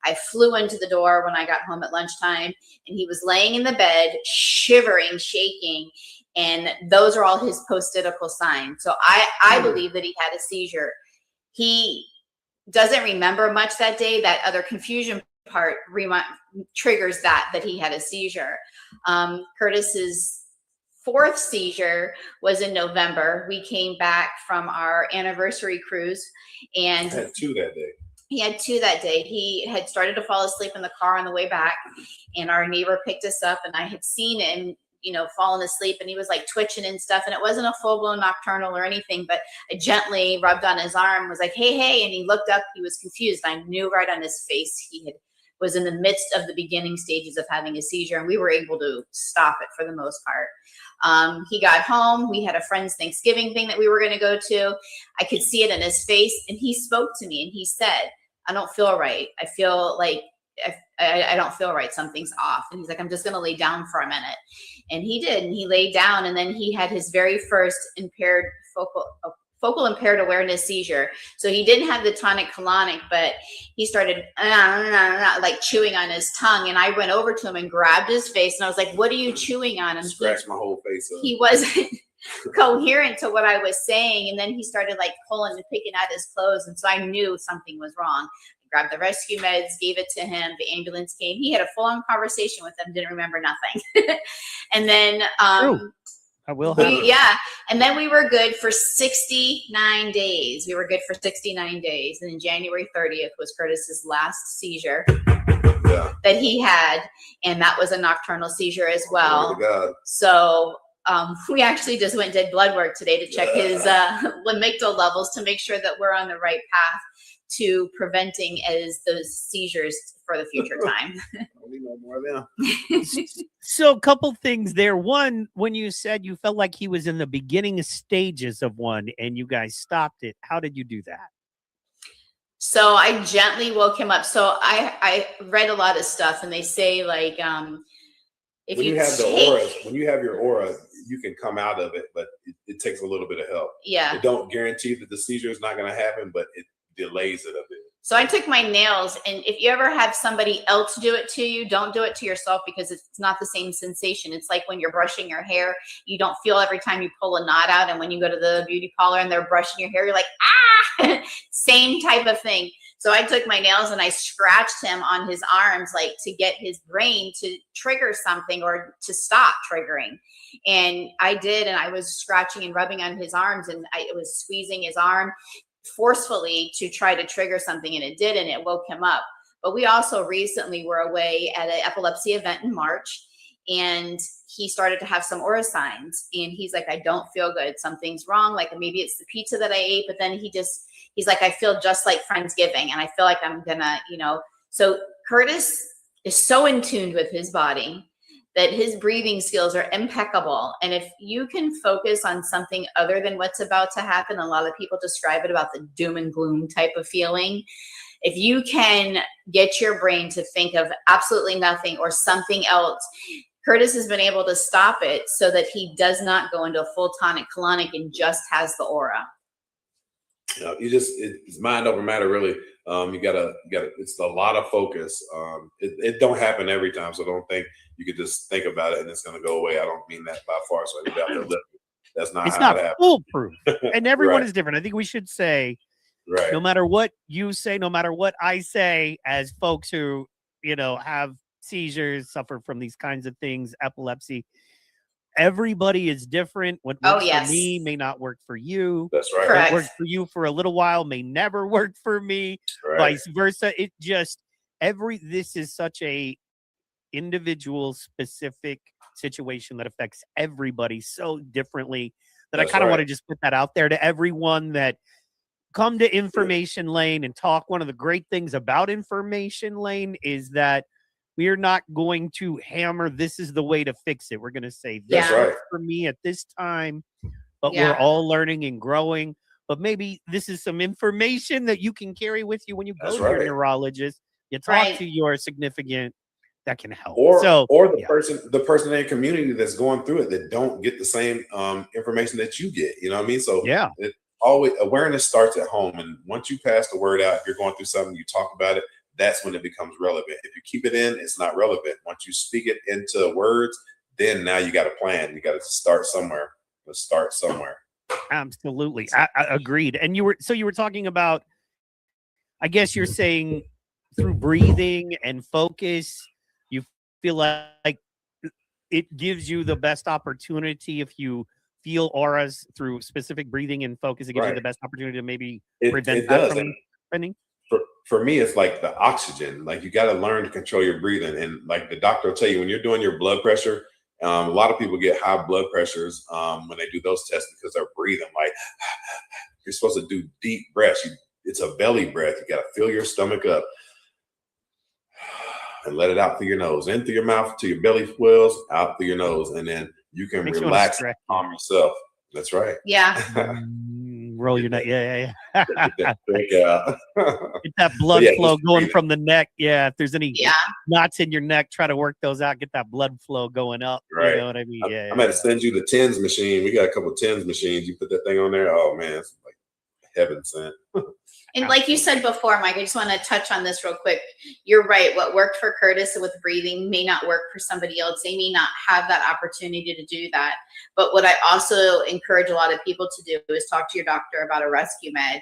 I flew into the door when I got home at lunchtime, and he was laying in the bed, shivering, shaking. And those are all his post-itical signs. So I believe that he had a seizure. He doesn't remember much that day. That other confusion part triggers that he had a seizure. Curtis's fourth seizure was in November. We came back from our anniversary cruise, and I had two that day. He had two that day. He had started to fall asleep in the car on the way back, and our neighbor picked us up, and I had seen him, falling asleep, and he was like twitching and stuff. And it wasn't a full-blown nocturnal or anything, but I gently rubbed on his arm, was like, hey. And he looked up, he was confused. I knew right on his face he was in the midst of the beginning stages of having a seizure, and we were able to stop it for the most part. He got home. We had a friend's Thanksgiving thing that we were going to go to. I could see it in his face, and he spoke to me and he said, I don't feel right. I feel like I don't feel right. Something's off. And he's like, I'm just going to lay down for a minute. And he did. And he laid down, and then he had his very first focal impaired awareness seizure. So he didn't have the tonic-clonic, but he started like chewing on his tongue. And I went over to him and grabbed his face, and I was like, what are you chewing on? And scratched my whole face up. He wasn't coherent to what I was saying. And then he started like pulling and picking at his clothes. And so I knew something was wrong. Grabbed the rescue meds, gave it to him. The ambulance came. He had a full-on conversation with them, didn't remember nothing. And then I will have and then we were good for 69 days. And then January 30th was Curtis's last seizure that he had, and that was a nocturnal seizure as well. Oh my God. So we actually just went and did blood work today to check his lamictal levels to make sure that we're on the right path to preventing as those seizures for the future time. We know more of them. So a couple things there. One, when you said you felt like he was in the beginning stages of one and you guys stopped it, how did you do that? So I gently woke him up. So I read a lot of stuff, and they say like if When you have the auras, when you have your aura, you can come out of it, but it takes a little bit of help. Yeah. It don't guarantee that the seizure is not going to happen, but it delays it a bit. So I took my nails, and if you ever have somebody else do it to you, don't do it to yourself, because it's not the same sensation. It's like when you're brushing your hair, you don't feel every time you pull a knot out. And when you go to the beauty parlor and they're brushing your hair, you're like, ah, same type of thing. So I took my nails and I scratched him on his arms, like to get his brain to trigger something or to stop triggering. And I did, and I was scratching and rubbing on his arms, and I was squeezing his arm forcefully to try to trigger something, and it did, and it woke him up. But we also recently were away at an epilepsy event in March, and he started to have some aura signs, and he's like, I don't feel good, something's wrong, like maybe it's the pizza that I ate. But then he's like, I feel just like Friendsgiving, and I feel like I'm gonna, so Curtis is so in tune with his body that his breathing skills are impeccable. And if you can focus on something other than what's about to happen, a lot of people describe it about the doom and gloom type of feeling. If you can get your brain to think of absolutely nothing or something else, Curtis has been able to stop it so that he does not go into a full tonic colonic and just has the aura. It's mind over matter, really. You gotta, it's a lot of focus. It don't happen every time, so don't think you could just think about it and it's gonna go away. I don't mean that by far, so I have to lift it. That's not how it happens. Foolproof. And everyone Right. is different. I think we should say, Right. no matter what you say, no matter what I say, as folks who, have seizures, suffer from these kinds of things, epilepsy, everybody is different. What works for me may not work for you. That's right. Correct. What works for you for a little while may never work for me. Right. Vice versa. It just this is such a individual specific situation that affects everybody so differently that That's I kind of right. want to just put that out there to everyone that come to Information Lane and talk. One of the great things about Information Lane is that we are not going to hammer, this is the way to fix it. We're going to say, this That's right. works for me at this time, but Yeah. we're all learning and growing. But maybe this is some information that you can carry with you when you go That's to your right. neurologist. You talk Right. to your significant, that can help. Or the yeah. person in your community that's going through it that don't get the same information that you get. You know what I mean? So Yeah. it always, awareness starts at home, and once you pass the word out, if you're going through something, you talk about it. That's when it becomes relevant. If you keep it in, it's not relevant. Once you speak it into words, then now you got a plan. You got to start somewhere. Let's start somewhere. Absolutely. I agreed. And you were talking about, I guess you're saying through breathing and focus, you feel like it gives you the best opportunity if you feel auras through specific breathing and focus. It gives you the best opportunity to maybe prevent it that does. from happening. For me, it's like the oxygen. Like you got to learn to control your breathing. And like the doctor will tell you, when you're doing your blood pressure, a lot of people get high blood pressures when they do those tests because they're breathing. Like you're supposed to do deep breaths. It's a belly breath. You got to fill your stomach up and let it out through your nose, in through your mouth to your belly swells, out through your nose, and then you can relax and calm yourself. That's right. Yeah. Roll your neck. Yeah. Get that blood flow going from the neck. Yeah. If there's any knots in your neck, try to work those out. Get that blood flow going up. Right. You know what I mean? I'm going to send you the TENS machine. We got a couple of TENS machines. You put that thing on there. Oh, man. It's like heaven sent. And like you said before, Mike, I just want to touch on this real quick. You're right. What worked for Curtis with breathing may not work for somebody else. They may not have that opportunity to do that. But what I also encourage a lot of people to do is talk to your doctor about a rescue med.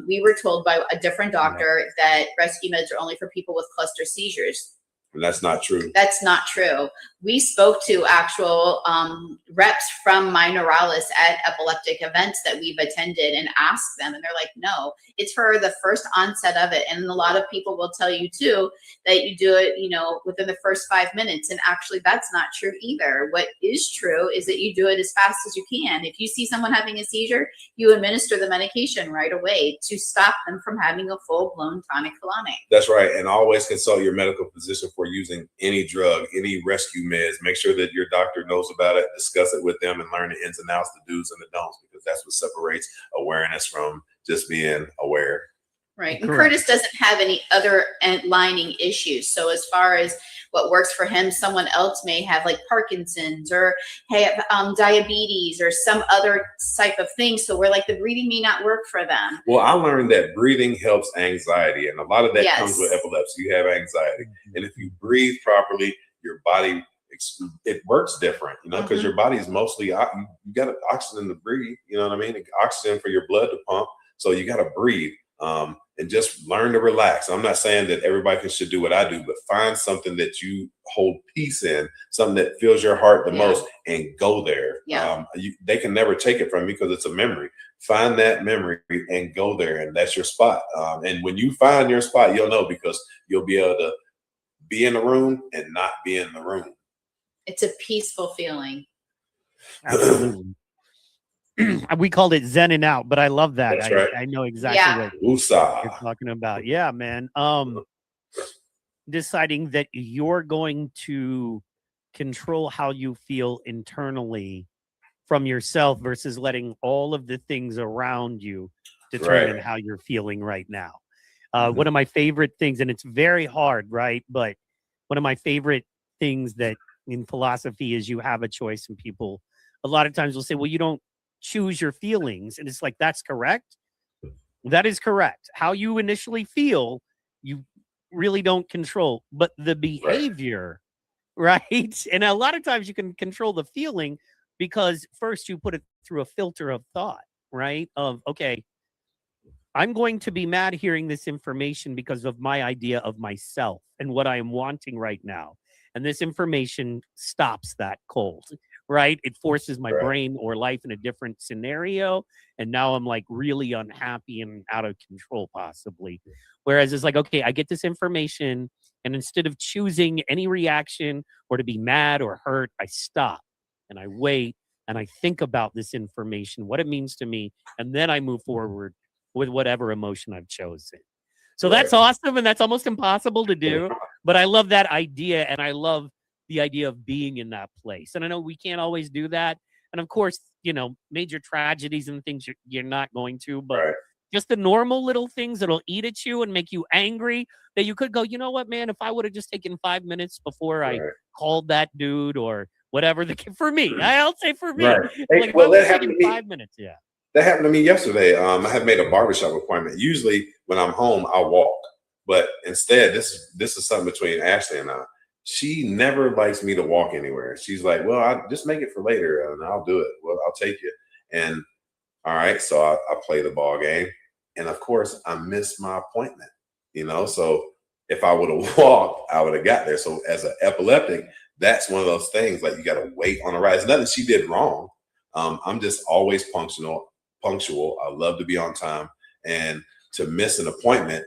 We were told by a different doctor that rescue meds are only for people with cluster seizures. And that's not true. That's not true. we spoke to actual reps from my neurologist at epileptic events that we've attended and asked them, and they're like, no, it's for the first onset of it. And a lot of people will tell you too that you do it, within the first 5 minutes. And actually that's not true either. What is true is that you do it as fast as you can. If you see someone having a seizure, you administer the medication right away to stop them from having a full-blown tonic-clonic. That's right. And always consult your medical physician for using any drug, any rescue meds. Make sure that your doctor knows about it, discuss it with them, and learn the ins and outs, the do's and the don'ts, because that's what separates awareness from just being aware. Right. And Curtis doesn't have any other lining issues. So as far as what works for him, someone else may have like Parkinson's or have diabetes or some other type of thing. So we're like, the breathing may not work for them. Well, I learned that breathing helps anxiety, and a lot of that Yes. comes with epilepsy. You have anxiety, and if you breathe properly, your body, it works different, because your body is mostly, you got oxygen to breathe, you know what I mean? Oxygen for your blood to pump. So you got to breathe. And just learn to relax. I'm not saying that everybody should do what I do, but find something that you hold peace in, something that fills your heart the most, and go there. Yeah. They can never take it from you because it's a memory. Find that memory and go there, and that's your spot. And when you find your spot, you'll know, because you'll be able to be in the room and not be in the room. It's a peaceful feeling. Absolutely. We called it zenning out, but I love that. That's right. I know exactly what Woosah. you're talking about. Yeah, man. Deciding that you're going to control how you feel internally from yourself versus letting all of the things around you determine how you're feeling right now. One of my favorite things, and it's very hard, right? But one of my favorite things that in philosophy is you have a choice, and people a lot of times will say, well, you don't choose your feelings. And it's like, that's correct. That is correct. How you initially feel, you really don't control, but the behavior, right? And a lot of times you can control the feeling because first you put it through a filter of thought, right? Of, okay, I'm going to be mad hearing this information because of my idea of myself and what I am wanting right now. And this information stops that cold, right? It forces my brain or life in a different scenario. And now I'm like really unhappy and out of control, possibly. Whereas it's like, okay, I get this information, and instead of choosing any reaction or to be mad or hurt, I stop and I wait and I think about this information, what it means to me. And then I move forward with whatever emotion I've chosen. So that's awesome. And that's almost impossible to do. But I love that idea. And I love the idea of being in that place. And I know we can't always do that. And of course, major tragedies and things you're not going to, but just the normal little things that'll eat at you and make you angry, that you could go, you know what, man, if I would have just taken 5 minutes before I called that dude or whatever, for me, I'll say for me, Hey, well, that happened to me. 5 minutes. Yeah. That happened to me yesterday. I had made a barbershop appointment. Usually when I'm home, I'll walk. But instead, this is something between Ashley and I. She never likes me to walk anywhere. She's like, well, I just make it for later and I'll do it. Well, I'll take you. And all right, so I play the ball game. And of course, I missed my appointment, So if I would have walked, I would have got there. So as an epileptic, that's one of those things, like you got to wait on a ride. It's nothing she did wrong. I'm just always punctual. I love to be on time. And to miss an appointment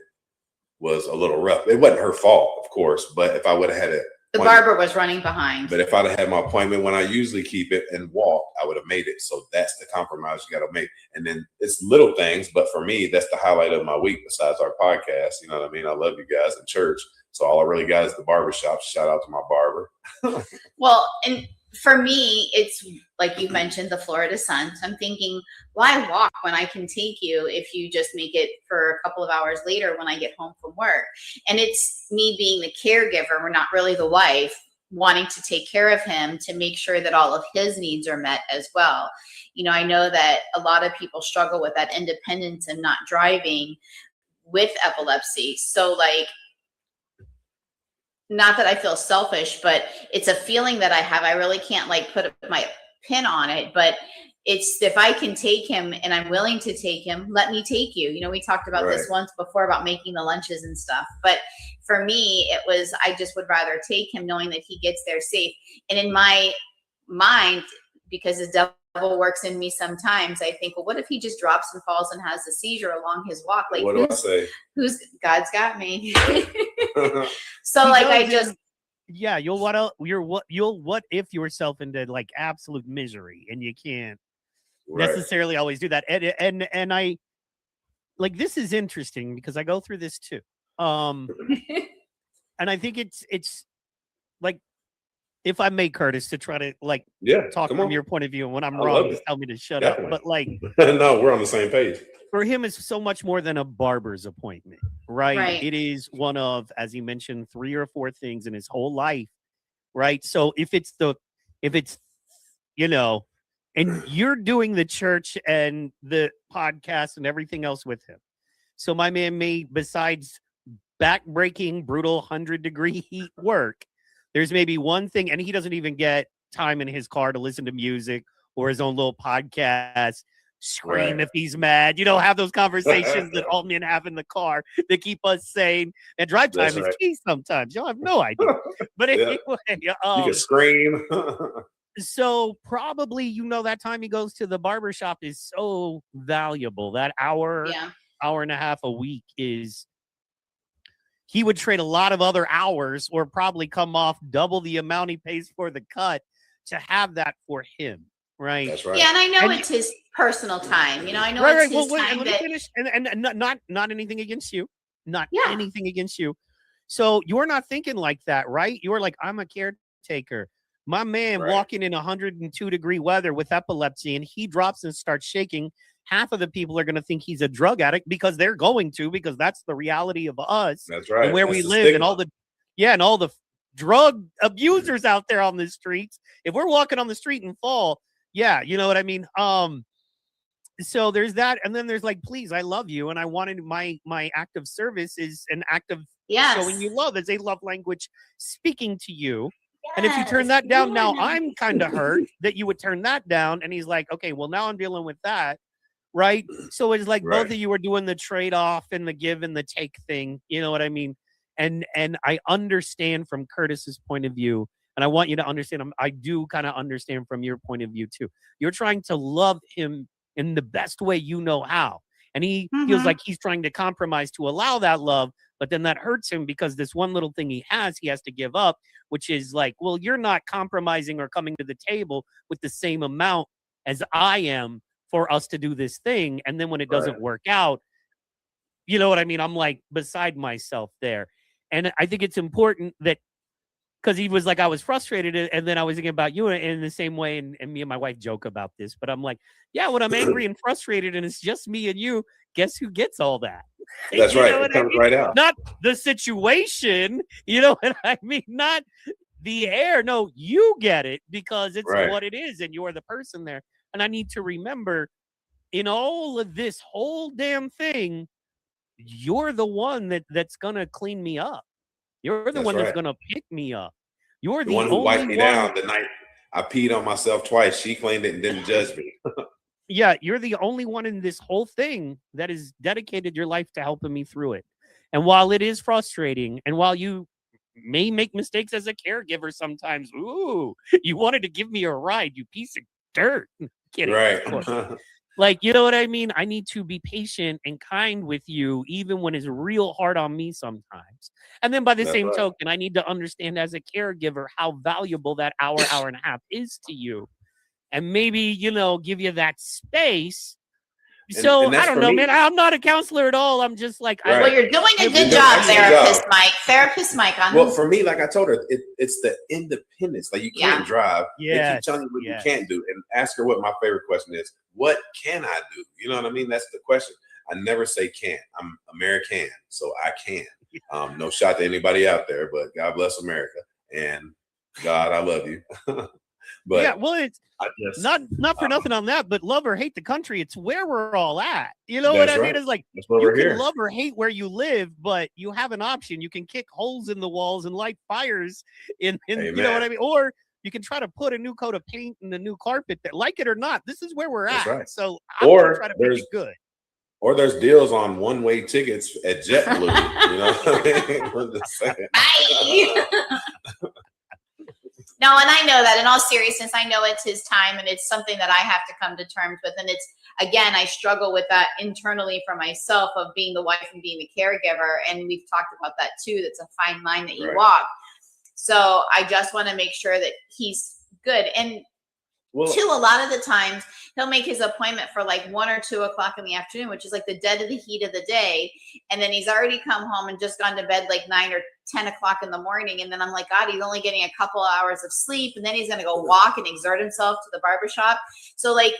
was a little rough. It wasn't her fault, of course, but if I would have had it, the barber was running behind. But if I'd have had my appointment when I usually keep it and walk, I would have made it. So that's the compromise you got to make. And then it's little things, but for me, that's the highlight of my week besides our podcast. You know what I mean? I love you guys in church. So all I really got is the barbershop. Shout out to my barber. Well, and for me, it's like you mentioned, the Florida sun. So I'm thinking, why walk when I can take you if you just make it for a couple of hours later when I get home from work? And it's me being the caregiver, we're not really the wife, wanting to take care of him to make sure that all of his needs are met as well. I know that a lot of people struggle with that independence and not driving with epilepsy. So like, not that I feel selfish, but it's a feeling that I have. I really can't like put my pin on it, but it's if I can take him and I'm willing to take him, let me take you. You know, we talked about this once before about making the lunches and stuff. But for me, it was, I just would rather take him knowing that he gets there safe. And in my mind, because the devil works in me sometimes, I think, well, what if he just drops and falls and has a seizure along his walk? Like, what do I say? Who's God's got me. So like I just you'll what if yourself into like absolute misery, and you can't necessarily always do that. And I like, this is interesting because I go through this too. And I think it's like, if I may, Curtis, to try to like talk from your point of view, and when I'm wrong, just tell me to shut up. But like, no, we're on the same page. For him, it's so much more than a barber's appointment, right? It is one of, as he mentioned, 3 or 4 things in his whole life, right? So if it's you know, and you're doing the church and the podcast and everything else with him, so my man may, besides back-breaking, brutal 100-degree heat work, there's maybe one thing, and he doesn't even get time in his car to listen to music or his own little podcast, scream if he's mad, you know, have those conversations that all men have in the car that keep us sane. And drive time is key sometimes. Y'all have no idea. But anyway, you can scream. So probably, you know, that time he goes to the barbershop is so valuable. That hour and a half a week is, he would trade a lot of other hours or probably come off double the amount he pays for the cut to have that for him. Right. That's right. Yeah, and I know it's his personal time. You know, I know it's his time. Let me finish. And not anything against you. Not anything against you. So you're not thinking like that, right? You're like, I'm a caretaker. My man walking in 102-degree weather with epilepsy, and he drops and starts shaking. Half of the people are going to think he's a drug addict because they're going to, because that's the reality of us. That's right. And where we live, and all the drug abusers out there on the streets. If we're walking on the street and fall, you know what I mean? So there's that. And then there's like, please, I love you. And I wanted my act of service is an act of showing you love, as a love language, speaking to you. And if you turn that down, now I'm kind of hurt that you would turn that down. And he's like, okay, well, now I'm dealing with that. Right. So it's like both of you are doing the trade-off and the give and the take thing. You know what I mean? And I understand from Curtis's point of view, and I want you to understand, I do kind of understand from your point of view too. You're trying to love him in the best way you know how. And he feels like he's trying to compromise to allow that love, but then that hurts him because this one little thing he has to give up, which is like, well, you're not compromising or coming to the table with the same amount as I am for us to do this thing. And then when it doesn't work out, you know what I mean? I'm like beside myself there. And I think it's important that, because he was like, I was frustrated, and then I was thinking about you in the same way, and me and my wife joke about this, but I'm like, yeah, when I'm angry and frustrated and it's just me and you, guess who gets all that? That's right. It comes right out. Not the situation, you know what I mean? Not the air. No, you get it because it's what it is, and you're the person there. And I need to remember, in all of this whole damn thing, you're the one that's going to clean me up. You're the one that's going to pick me up. You're the one who only wiped me down the night I peed on myself twice. She cleaned it and didn't judge me. Yeah, you're the only one in this whole thing that has dedicated your life to helping me through it. And while it is frustrating, and while you may make mistakes as a caregiver sometimes, ooh, you wanted to give me a ride, you piece of dirt. Kidding. Right. Like, you know what I mean? I need to be patient and kind with you, even when it's real hard on me sometimes. And then by the same token, I need to understand as a caregiver how valuable that hour and a half is to you. And maybe, you know, give you that space. So I don't know, man. I'm not a counselor at all. I'm just like, well, you're doing a good job, Therapist Mike. Well, for me, like I told her, it's the independence. Like, you can't drive. They keep telling you what you can't do, and ask her what my favorite question is. What can I do? You know what I mean? That's the question. I never say can't. I'm American, so I can. No shot to anybody out there, but God bless America, and God, I love you. But yeah, well, it's not for nothing on that, but love or hate the country, it's where we're all at. You know what I mean? It's like, you can love or hate where you live, but you have an option. You can kick holes in the walls and light fires in you know what I mean? Or You can try to put a new coat of paint and a new carpet. That, like it or not, this is where we're That's at. right. So I'm gonna try to make it good. Or there's deals on one-way tickets at JetBlue. You know what I mean? I'm just saying. Bye. No, and I know that in all seriousness, I know it's his time and it's something that I have to come to terms with. And it's, again, I struggle with that internally for myself of being the wife and being the caregiver. And we've talked about that too. That's a fine line that you walk. So I just want to make sure that he's good. And too, a lot of the times he'll make his appointment for like 1 or 2 o'clock in the afternoon, which is like the dead of the heat of the day. And then he's already come home and just gone to bed like 9 or 10 o'clock in the morning. And then I'm like, God, he's only getting a couple of hours of sleep. And then he's going to go walk and exert himself to the barbershop. So like,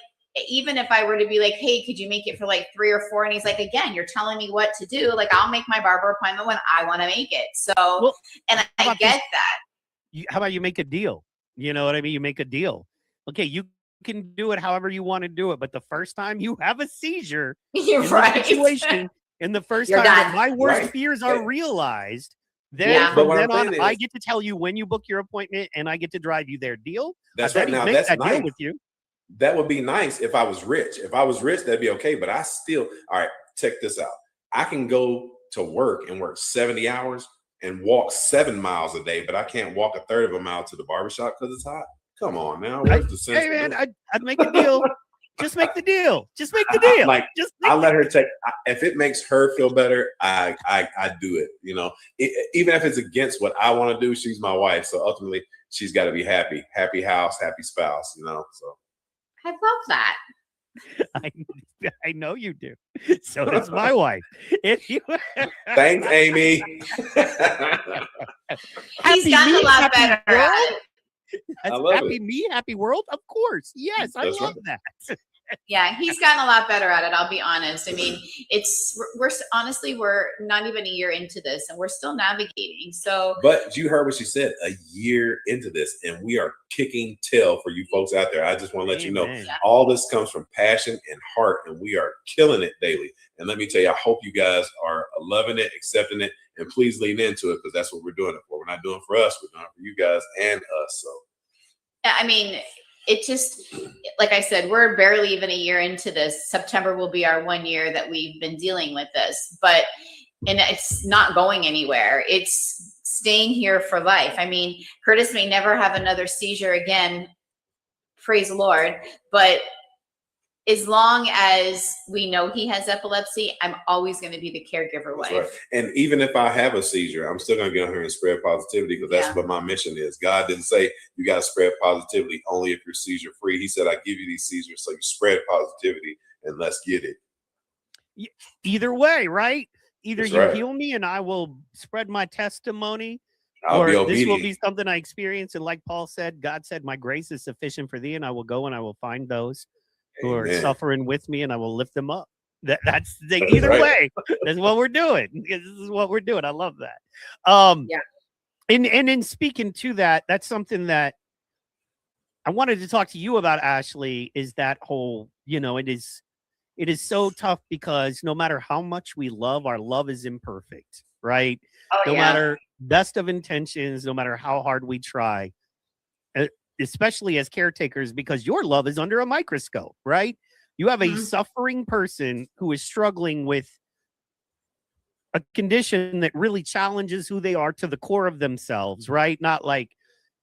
even if I were to be like, hey, could you make it for like 3 or 4? And he's like, again, you're telling me what to do. Like, I'll make my barber appointment when I want to make it. So, and I get that. How about you make a deal? You know what I mean? You make a deal. Okay, you can do it however you want to do it, but the first time you have a seizure, you're right. Situation, and the first time that my worst fears are realized, then from then on, I get to tell you when you book your appointment, and I get to drive you there. Deal? That's right. Now that's nice. Deal with you. That would be nice if I was rich. If I was rich, that'd be okay. But I still, all right, check this out. I can go to work and work 70 hours and walk 7 miles a day, but I can't walk a third of a mile to the barbershop because it's hot. Come on now. Where's the sense? Hey man, I'd make a deal. Just make the deal. Just make the deal. I'll let her take. If it makes her feel better, I do it. You know, even if it's against what I want to do, she's my wife, so ultimately she's got to be happy. Happy house, happy spouse. You know, so I love that. I know you do. So does my wife. Thanks, Amy. He's gotten a lot better at it. Happy me, happy world. Of course, yes, I love that. Yeah, he's gotten a lot better at it. I'll be honest. I mean, we're honestly, we're not even a year into this, and we're still navigating. So, but you heard what she said. A year into this, and we are kicking tail for you folks out there. I just want to let you know, all this comes from passion and heart, and we are killing it daily. And let me tell you, I hope you guys are loving it, accepting it, and please lean into it because that's what we're doing it for. We're not doing it for us. We're doing it for you guys and us. So, yeah, I mean, it just, like I said, we're barely even a year into this. September will be our 1 year that we've been dealing with this, and it's not going anywhere. It's staying here for life. I mean, Curtis may never have another seizure again, praise the Lord, but as long as we know he has epilepsy, I'm always going to be the caregiver wife. Right. And even if I have a seizure, I'm still going to get on here and spread positivity because that's what my mission is. God didn't say you got to spread positivity only if you're seizure free. He said, I give you these seizures so you spread positivity and let's get it. Either way, right? Either you heal me and I will spread my testimony, or this will be something I experience. And like Paul said, God said, my grace is sufficient for thee, and I will go and I will find those who are suffering with me, and I will lift them up. That's either way. That's what we're doing. This is what we're doing. I love that. And in speaking to that, that's something that I wanted to talk to you about, Ashleigh, is that whole, it is so tough because no matter how much we love, our love is imperfect, right? No matter best of intentions, no matter how hard we try, especially as caretakers, because your love is under a microscope, right? You have a suffering person who is struggling with a condition that really challenges who they are to the core of themselves, right? Not like,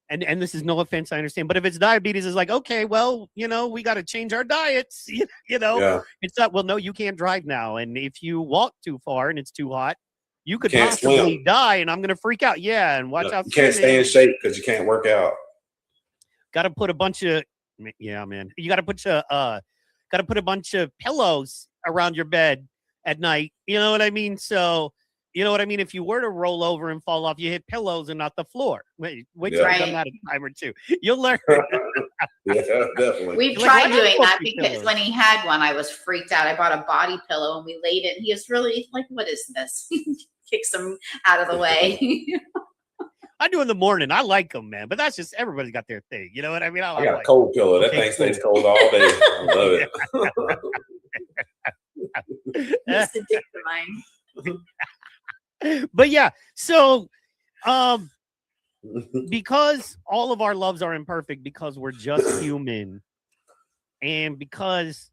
and this is no offense, I understand, but if it's diabetes, it's like, okay, well, we got to change our diets, It's not, well, no, you can't drive now. And if you walk too far and it's too hot, you could possibly die, and I'm going to freak out. Yeah, and watch out. You can't stay in shape because you can't work out. Got to put a bunch of, man. You got to put a bunch of pillows around your bed at night. You know what I mean? So, you know what I mean? If you were to roll over and fall off, you hit pillows and not the floor. Which I've done that a time or two. You'll learn. Yeah, definitely. We've tried doing that because when he had one, I was freaked out. I bought a body pillow and we laid it. And he was really like, "What is this?" Kicks him out of the way. I do in the morning. I like them, man. But that's just, everybody's got their thing. You know what I mean? I got a cold pillow. That thing stays cold all day. I love it. It's addictive mine. But yeah, so because all of our loves are imperfect, because we're just human, and because,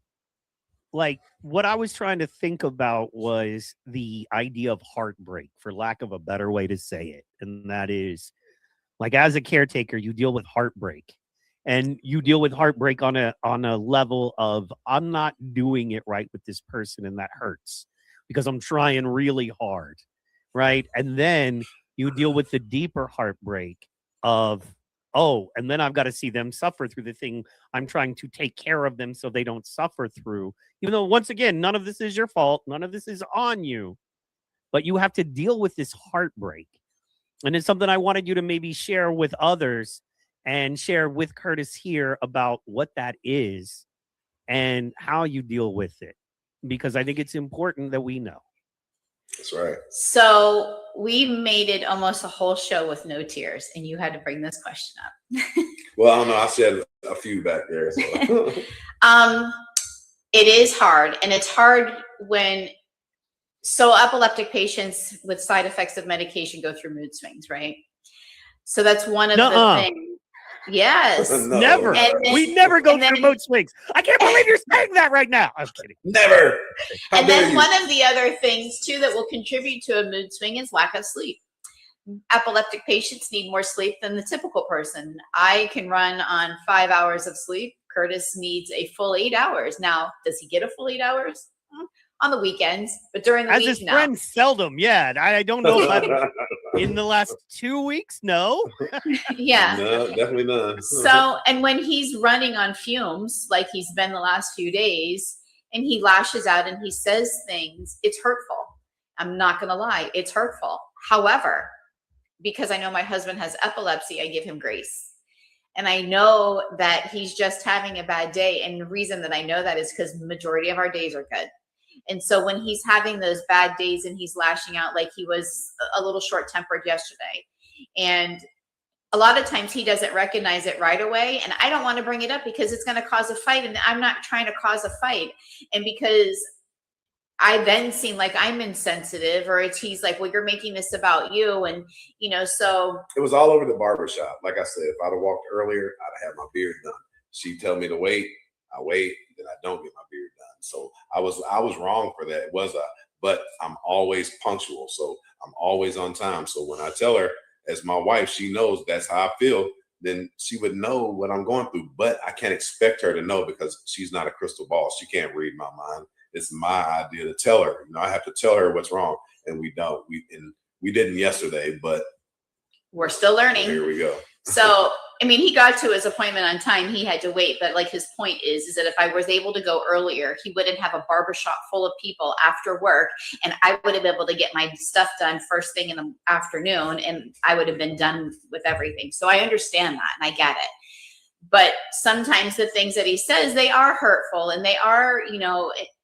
like, what I was trying to think about was the idea of heartbreak, for lack of a better way to say it. And that is, like, as a caretaker, you deal with heartbreak. And you deal with heartbreak on a level of, I'm not doing it right with this person, and that hurts because I'm trying really hard, right? And then you deal with the deeper heartbreak of, oh, and then I've got to see them suffer through the thing I'm trying to take care of them so they don't suffer through. Even though, once again, none of this is your fault, none of this is on you, but you have to deal with this heartbreak. And it's something I wanted you to maybe share with others and share with Curtis here about what that is and how you deal with it, because I think it's important that we know. That's right. So we made it almost a whole show with no tears, and you had to bring this question up. Well, I don't know. I said a few back there. So. It is hard, and it's hard when, so epileptic patients with side effects of medication go through mood swings, right? So that's one of the things. Yes. No. Never. We never go through mood swings. I can't believe you're saying that right now. I'm kidding. Never. And then one of the other things too that will contribute to a mood swing is lack of sleep. Epileptic patients need more sleep than the typical person. I can run on 5 hours of sleep. Curtis needs a full 8 hours. Now, does he get a full 8 hours? On the weekends, but during the week, as his friend, seldom. Yeah, I don't know about in the last 2 weeks. No. Yeah, no, definitely not. So, and when he's running on fumes, like he's been the last few days, and he lashes out and he says things, it's hurtful. I'm not gonna lie, it's hurtful. However, because I know my husband has epilepsy, I give him grace. And I know that he's just having a bad day. And the reason that I know that is because the majority of our days are good. And so when he's having those bad days and he's lashing out, like he was a little short-tempered yesterday, and a lot of times he doesn't recognize it right away. And I don't want to bring it up because it's going to cause a fight, and I'm not trying to cause a fight. And because I then seem like I'm insensitive, or he's like, well, you're making this about you. And, so. It was all over the barbershop. Like I said, if I'd have walked earlier, I'd have had my beard done. She'd tell me to wait. I wait, then I don't get my beard done. So I was wrong for that. But I'm always punctual. So I'm always on time. So when I tell her, as my wife, she knows that's how I feel, then she would know what I'm going through. But I can't expect her to know because she's not a crystal ball. She can't read my mind. It's my idea to tell her. I have to tell her what's wrong, and we don't. We didn't yesterday, but we're still learning. Here we go. So, he got to his appointment on time. He had to wait, but like his point is that if I was able to go earlier, he wouldn't have a barbershop full of people after work, and I would have been able to get my stuff done first thing in the afternoon, and I would have been done with everything. So I understand that, and I get it. But sometimes the things that he says, they are hurtful, and they are,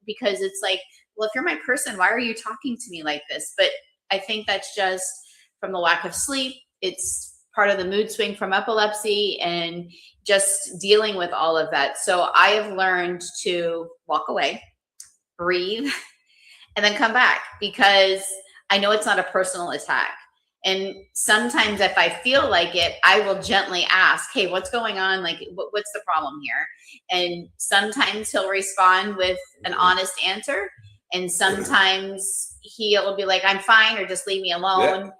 because it's like, well, if you're my person, why are you talking to me like this? But I think that's just from the lack of sleep. It's part of the mood swing from epilepsy and just dealing with all of that. So I have learned to walk away, breathe, and then come back, because I know it's not a personal attack. And sometimes if I feel like it, I will gently ask, hey, what's going on? Like, what's the problem here? And sometimes he'll respond with an honest answer. And sometimes he'll be like, I'm fine, or just leave me alone. Yeah.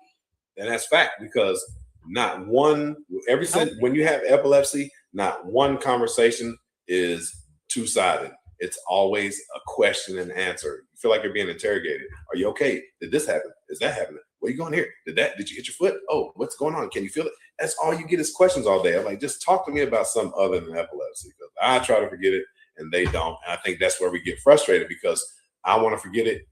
And that's fact, because not one, when you have epilepsy, not one conversation is two-sided. It's always a question and answer. You feel like you're being interrogated. Are you okay? Did this happen? Is that happening? Where you going here? Did you hit your foot? Oh, what's going on? Can you feel it? That's all you get is questions all day. I'm like, just talk to me about something other than epilepsy, because I try to forget it and they don't. And I think that's where we get frustrated, because I want to forget it.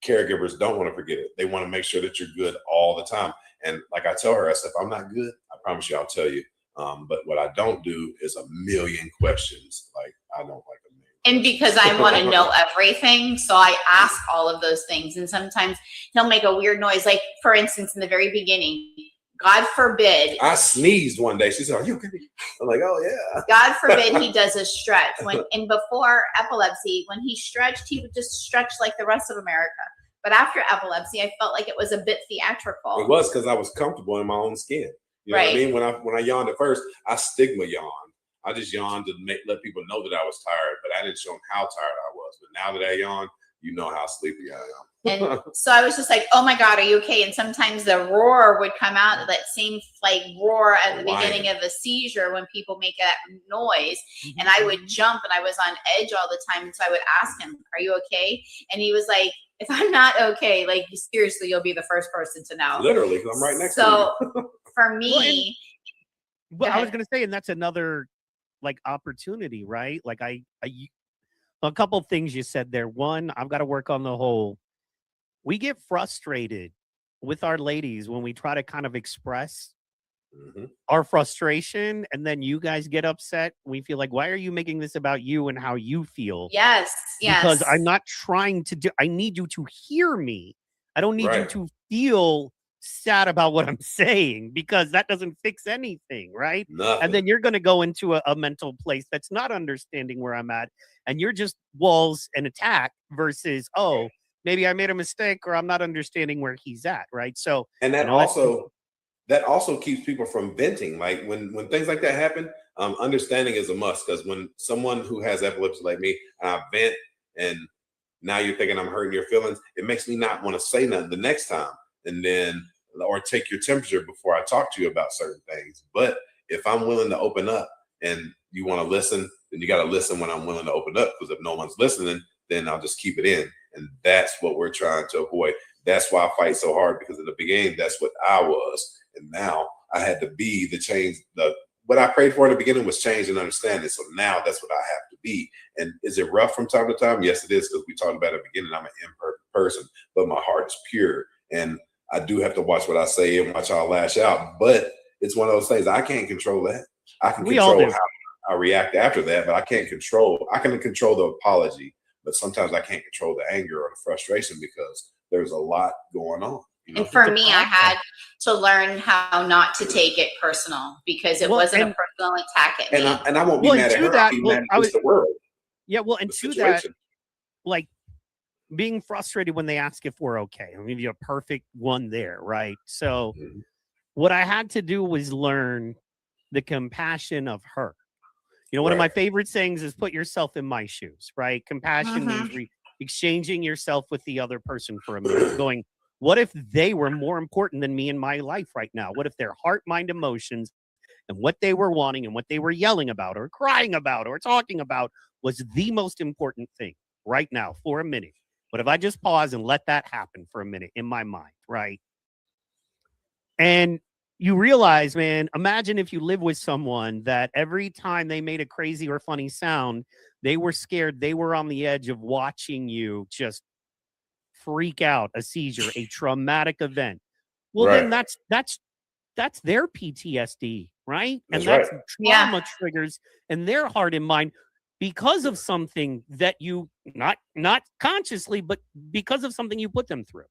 Caregivers don't want to forget it. They want to make sure that you're good all the time. And like I tell her, I said, if I'm not good, I promise you, I'll tell you. But what I don't do is a million questions. Like, I don't like a million. And because I want to know everything, so I ask all of those things. And sometimes he'll make a weird noise. Like, for instance, in the very beginning, God forbid. I sneezed one day. She said, are you okay? I'm like, oh, yeah. God forbid he does a stretch. And before epilepsy, when he stretched, he would just stretch like the rest of America. But after epilepsy, I felt like it was a bit theatrical. It was, because I was comfortable in my own skin. You know what I mean? When I yawned at first, I stigma yawned. I just yawned to let people know that I was tired, but I didn't show them how tired I was. But now that I yawn, you know how sleepy I am. And so I was just like, oh my God, are you okay? And sometimes the roar would come out, that same like roar at the beginning of a seizure when people make that noise. And I would jump, and I was on edge all the time. And so I would ask him, are you okay? And he was like, if I'm not okay, like seriously, you'll be the first person to know. Literally, because I'm right next to you. So for me, well, I was going to say, and that's another like opportunity, right? Like a couple of things you said there. One, I've got to work on the whole. We get frustrated with our ladies when we try to kind of express our frustration, and then you guys get upset. We feel like, why are you making this about you and how you feel? Yes. Because I'm not trying to I need you to hear me. I don't need you to feel sad about what I'm saying, because that doesn't fix anything, right? Nothing. And then you're going to go into a mental place that's not understanding where I'm at, and you're just walls and attack versus, oh, maybe I made a mistake, or I'm not understanding where he's at, right? So, and that also keeps people from venting. Like when things like that happen, understanding is a must, because when someone who has epilepsy like me, I vent, and now you're thinking I'm hurting your feelings, it makes me not want to say nothing the next time, and then or take your temperature before I talk to you about certain things. But if I'm willing to open up and you want to listen, then you got to listen when I'm willing to open up, because if no one's listening, then I'll just keep it in. And that's what we're trying to avoid. That's why I fight so hard, because in the beginning, that's what I was. And now I had to be the change. What I prayed for in the beginning was change and understanding. So now that's what I have to be. And is it rough from time to time? Yes, it is, because we talked about it at the beginning. I'm an imperfect person, but my heart is pure. And I do have to watch what I say and watch how I lash out. But it's one of those things, I can't control that. I can control how I react after that, but I can control the apology. But sometimes I can't control the anger or the frustration, because there's a lot going on. You know? And for me, I had to learn how not to take it personal, because it wasn't a personal attack at me. And I won't be mad at her. I'll be mad at the world. Yeah, well, and to that, like being frustrated when they ask if we're okay. I'll give you a perfect one there, right? So what I had to do was learn the compassion of her. You know, one of my favorite sayings is put yourself in my shoes, right? Compassion means exchanging yourself with the other person for a minute, going, what if they were more important than me in my life right now? What if their heart, mind, emotions, and what they were wanting and what they were yelling about or crying about or talking about was the most important thing right now for a minute? But if I just pause and let that happen for a minute in my mind, right? And you realize, man, imagine if you live with someone that every time they made a crazy or funny sound, they were scared. They were on the edge of watching you just freak out, a seizure, a traumatic event. Well, then that's their PTSD, right? And that's trauma triggers in their heart and mind because of something that you not consciously, but because of something you put them through.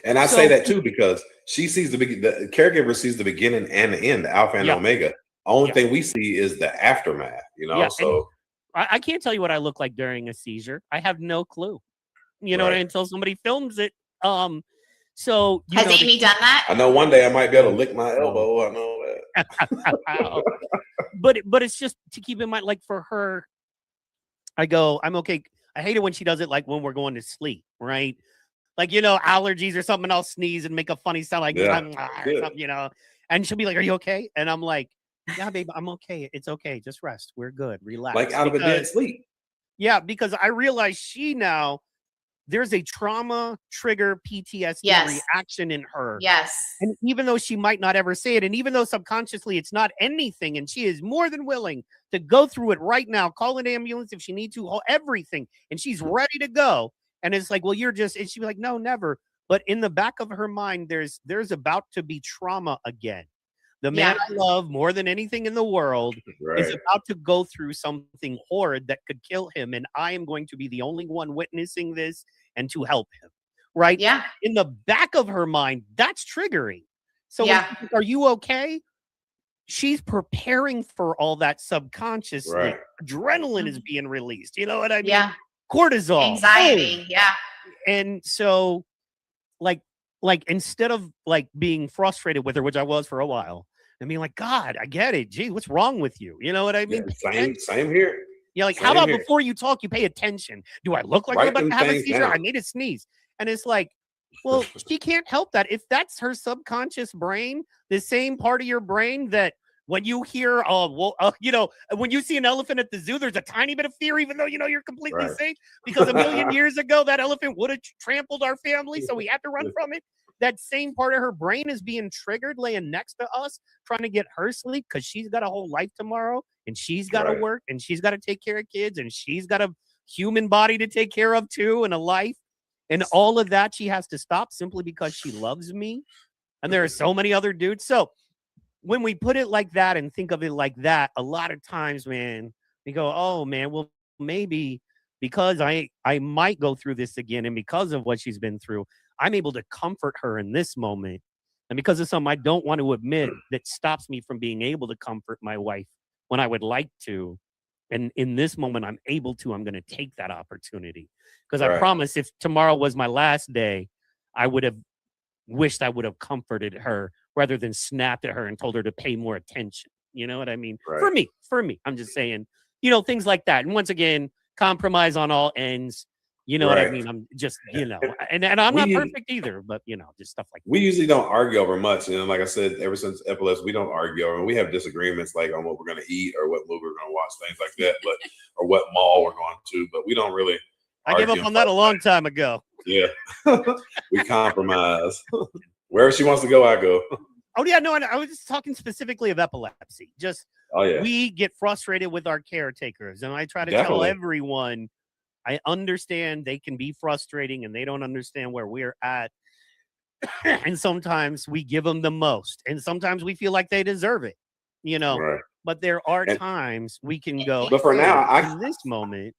And I say that too, because she sees the caregiver sees the beginning and the end, the alpha and omega. Only thing we see is the aftermath, you know. So I can't tell you what I look like during a seizure. I have no clue. You know, until somebody films it. So has Amy done that? I know one day I might be able to lick my elbow. I know that. but it's just to keep in mind, like for her, I go, I'm okay. I hate it when she does it, like when we're going to sleep, right? Like, you know, allergies or something, I'll sneeze and make a funny sound like, or something, you know, and she'll be like, are you okay? And I'm like, yeah, babe, I'm okay. It's okay. Just rest. We're good. Relax. Like out of a dead sleep. Yeah, because I realize there's a trauma trigger PTSD reaction in her. Yes. And even though she might not ever say it, and even though subconsciously it's not anything, and she is more than willing to go through it right now, call an ambulance if she needs to, everything, and she's ready to go. And it's like, well, you're just, and she'd be like, no, never. But in the back of her mind, there's about to be trauma again. The man I love more than anything in the world is about to go through something horrid that could kill him. And I am going to be the only one witnessing this and to help him. Right? Yeah. In the back of her mind, that's triggering. So are you okay? She's preparing for all that subconsciously. Adrenaline is being released. You know what I mean? Yeah. Cortisol. Anxiety. Yeah. And so like instead of like being frustrated with her, which I was for a while, I mean, like, God, I get it. Gee, what's wrong with you? You know what I mean? Same here. Yeah, like, Same how about here. before you talk, you pay attention? Do I look like Write I'm about them to have a things seizure? down. I need a sneeze. And it's like, well, she can't help that. If that's her subconscious brain, the same part of your brain that when you hear, you know, when you see an elephant at the zoo, there's a tiny bit of fear, even though you know you're completely Right. safe, because a million years ago, that elephant would have trampled our family, so we had to run from it. That same part of her brain is being triggered, laying next to us, trying to get her sleep because she's got a whole life tomorrow, and she's got to Right. work, and she's got to take care of kids, and she's got a human body to take care of too, and a life. And all of that she has to stop simply because she loves me. And there are so many other dudes. So when we put it like that and think of it like that, a lot of times, man, we go, oh, man, well, maybe because I might go through this again, and because of what she's been through, I'm able to comfort her in this moment. And because of something I don't want to admit that stops me from being able to comfort my wife when I would like to. And in this moment, I'm able to, I'm going to take that opportunity. Because I promise if tomorrow was my last day, I would have wished I would have comforted her rather than snapped at her and told her to pay more attention. You know what I mean? Right. For me, I'm just saying, you know, things like that. And once again, compromise on all ends. You know what I mean? I'm just, you know, and I'm not perfect either, but, you know, just stuff like that. We usually don't argue over much. And like I said, ever since Epilepsy, we don't argue over. We have disagreements like on what we're going to eat or what movie we're going to watch, things like that, but or what mall we're going to. But we don't really. I gave up on that a long time ago. Yeah, we compromise. Wherever she wants to go, I go. Oh yeah, no, I was just talking specifically of epilepsy. Just we get frustrated with our caretakers, and I try to tell everyone. I understand they can be frustrating and they don't understand where we're at. And sometimes we give them the most. And sometimes we feel like they deserve it, you know. Right. But there are times we can go. But for now, in this moment,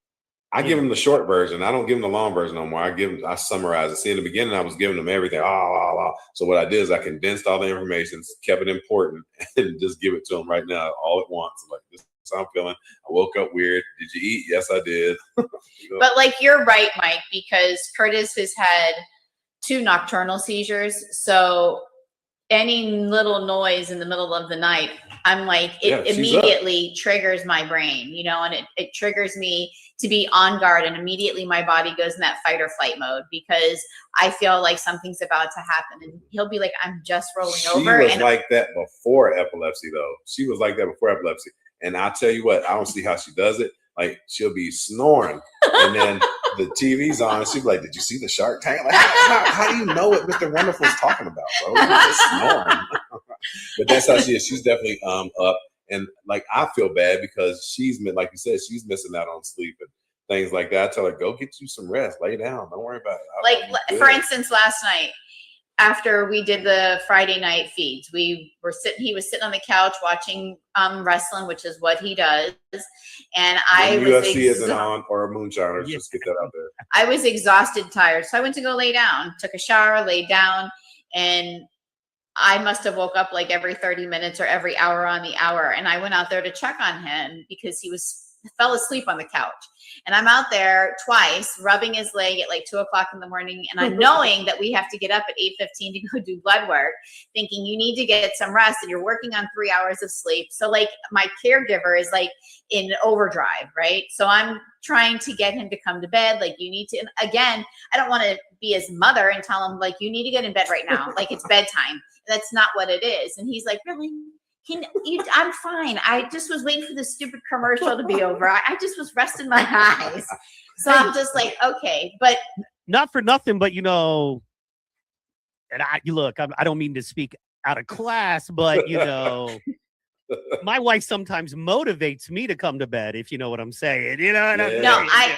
I give them the short version. I don't give them the long version no more. I summarize it. See, in the beginning, I was giving them everything. So what I did is I condensed all the information, kept it important, and just give it to them right now, all at once. Like, this is how I'm feeling. I woke up weird. Did you eat? Yes, I did. But like, you're right, Mike, because Curtis has had 2 nocturnal seizures. So any little noise in the middle of the night, I'm like, it immediately triggers my brain, you know, and it triggers me to be on guard, and immediately my body goes in that fight or flight mode because I feel like something's about to happen. And he'll be like, I'm just rolling over. She was like that before epilepsy, though. She was like that before epilepsy. And I'll tell you what, I don't see how she does it. Like, she'll be snoring, and then the TV's on, and she'll be like, did you see the Shark Tank? Like, how do you know what Mr. Wonderful's talking about, bro? You're just snoring. But that's how she is. She's definitely up. And like, I feel bad because she's, like you said, she's missing out on sleep and things like that. I tell her, go get you some rest, lay down, don't worry about it. Like, for instance, last night, after we did the Friday night feeds, he was sitting on the couch watching wrestling, which is what he does. And I was UFC isn't on, or Moonshiners, just get that out there. I was exhausted, tired. So I went to go lay down, took a shower, laid down, and I must have woke up like every 30 minutes or every hour on the hour. And I went out there to check on him because he fell asleep on the couch. And I'm out there twice rubbing his leg at like 2:00 in the morning. And I'm knowing that we have to get up at 8:15 to go do blood work, thinking you need to get some rest and you're working on 3 hours of sleep. So like, my caregiver is like in overdrive, right? So I'm trying to get him to come to bed. Like, you need to, and again, I don't want to be his mother and tell him like, you need to get in bed right now. Like, it's bedtime. That's not what it is. And he's like, really? I'm fine. I just was waiting for this stupid commercial to be over. I just was resting my eyes. So I'm just like, okay, but not for nothing, but you know, and I don't mean to speak out of class, but you know, my wife sometimes motivates me to come to bed, if you know what I'm saying. You know what I'm saying?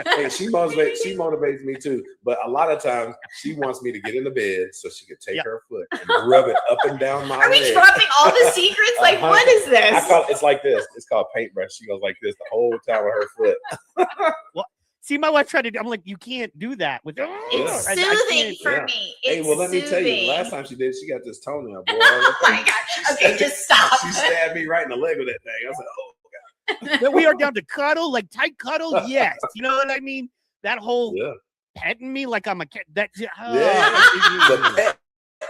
Hey, she motivates me too. But a lot of times she wants me to get in the bed so she can take her foot and rub it up and down my leg. Are we dropping all the secrets? Like, what is this? It's like this. It's called paintbrush. She goes like this the whole time with her foot. Well, see, my wife tried to. I'm like, you can't do that with. It's soothing for me. It's let me tell you. Last time she did, she got this toenail. Boy, oh my god! Okay, just stop. She stabbed me right in the leg with that thing. I was like, oh god. Then we are down to cuddle, like tight cuddle. Yes, you know what I mean. That whole petting me like I'm a cat. That the pet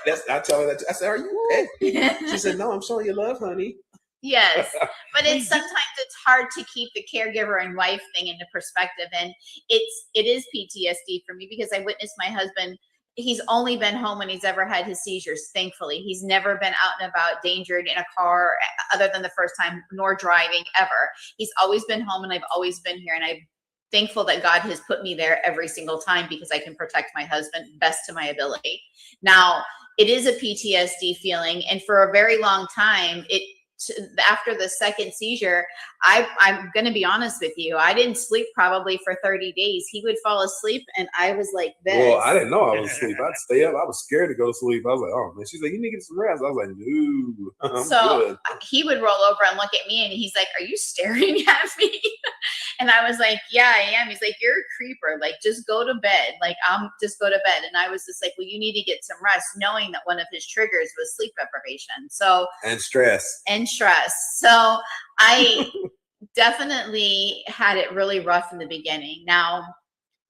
I tell her that. I said, "Are you petty?" She said, "No, I'm showing you love, honey." Yes, but it's sometimes it's hard to keep the caregiver and wife thing into perspective, and it is PTSD for me because I witnessed my husband. He's only been home when he's ever had his seizures. Thankfully, he's never been out and about, endangered in a car, other than the first time, nor driving ever. He's always been home, and I've always been here, and I'm thankful that God has put me there every single time because I can protect my husband best to my ability. Now, it is a PTSD feeling, and for a very long time, after the second seizure, I'm going to be honest with you. I didn't sleep probably for 30 days. He would fall asleep and I was like this. Well, I didn't know I was asleep. I'd stay up. I was scared to go to sleep. I was like, oh man. She's like, you need to get some rest. I was like, no, I'm good. He would roll over and look at me and he's like, are you staring at me? And I was like, yeah, I am. He's like, you're a creeper. Like, just go to bed. Like, just go to bed. And I was just like, well, you need to get some rest, knowing that one of his triggers was sleep deprivation. And stress. So I definitely had it really rough in the beginning. Now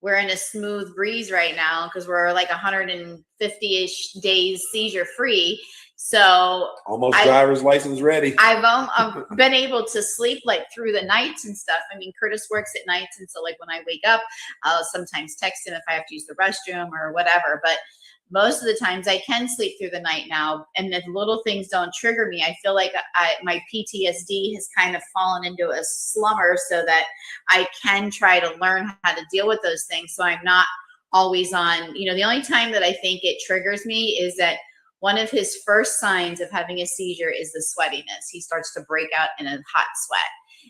we're in a smooth breeze right now because we're like 150-ish days seizure free. So almost driver's license ready. I've been able to sleep like through the nights and stuff. I mean, Curtis works at nights, and so like when I wake up, I'll sometimes text him if I have to use the restroom or whatever. But most of the times I can sleep through the night now, and if little things don't trigger me, I feel like my PTSD has kind of fallen into a slumber so that I can try to learn how to deal with those things. So I'm not always on, the only time that I think it triggers me is that one of his first signs of having a seizure is the sweatiness. He starts to break out in a hot sweat.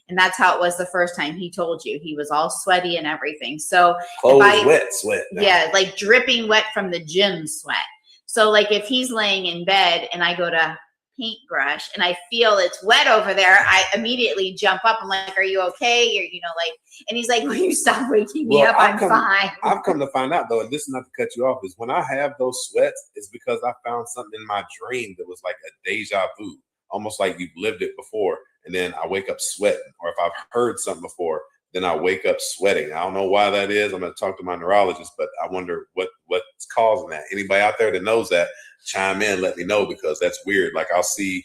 And that's how it was the first time. He told you he was all sweaty and everything. So wet sweat. Now. Yeah, like dripping wet from the gym sweat. So like if he's laying in bed and I go to paintbrush and I feel it's wet over there, I immediately jump up. I'm like, are you okay? Or, and he's like, will you stop waking me up? I'm fine. I've come to find out though, and this is not to cut you off, is when I have those sweats, it's because I found something in my dream that was like a deja vu, almost like you've lived it before. And then I wake up sweating, or if I've heard something before, then I wake up sweating. I don't know why that is. I'm going to talk to my neurologist, but I wonder what's causing that. Anybody out there that knows that, chime in, let me know, because that's weird. Like I'll see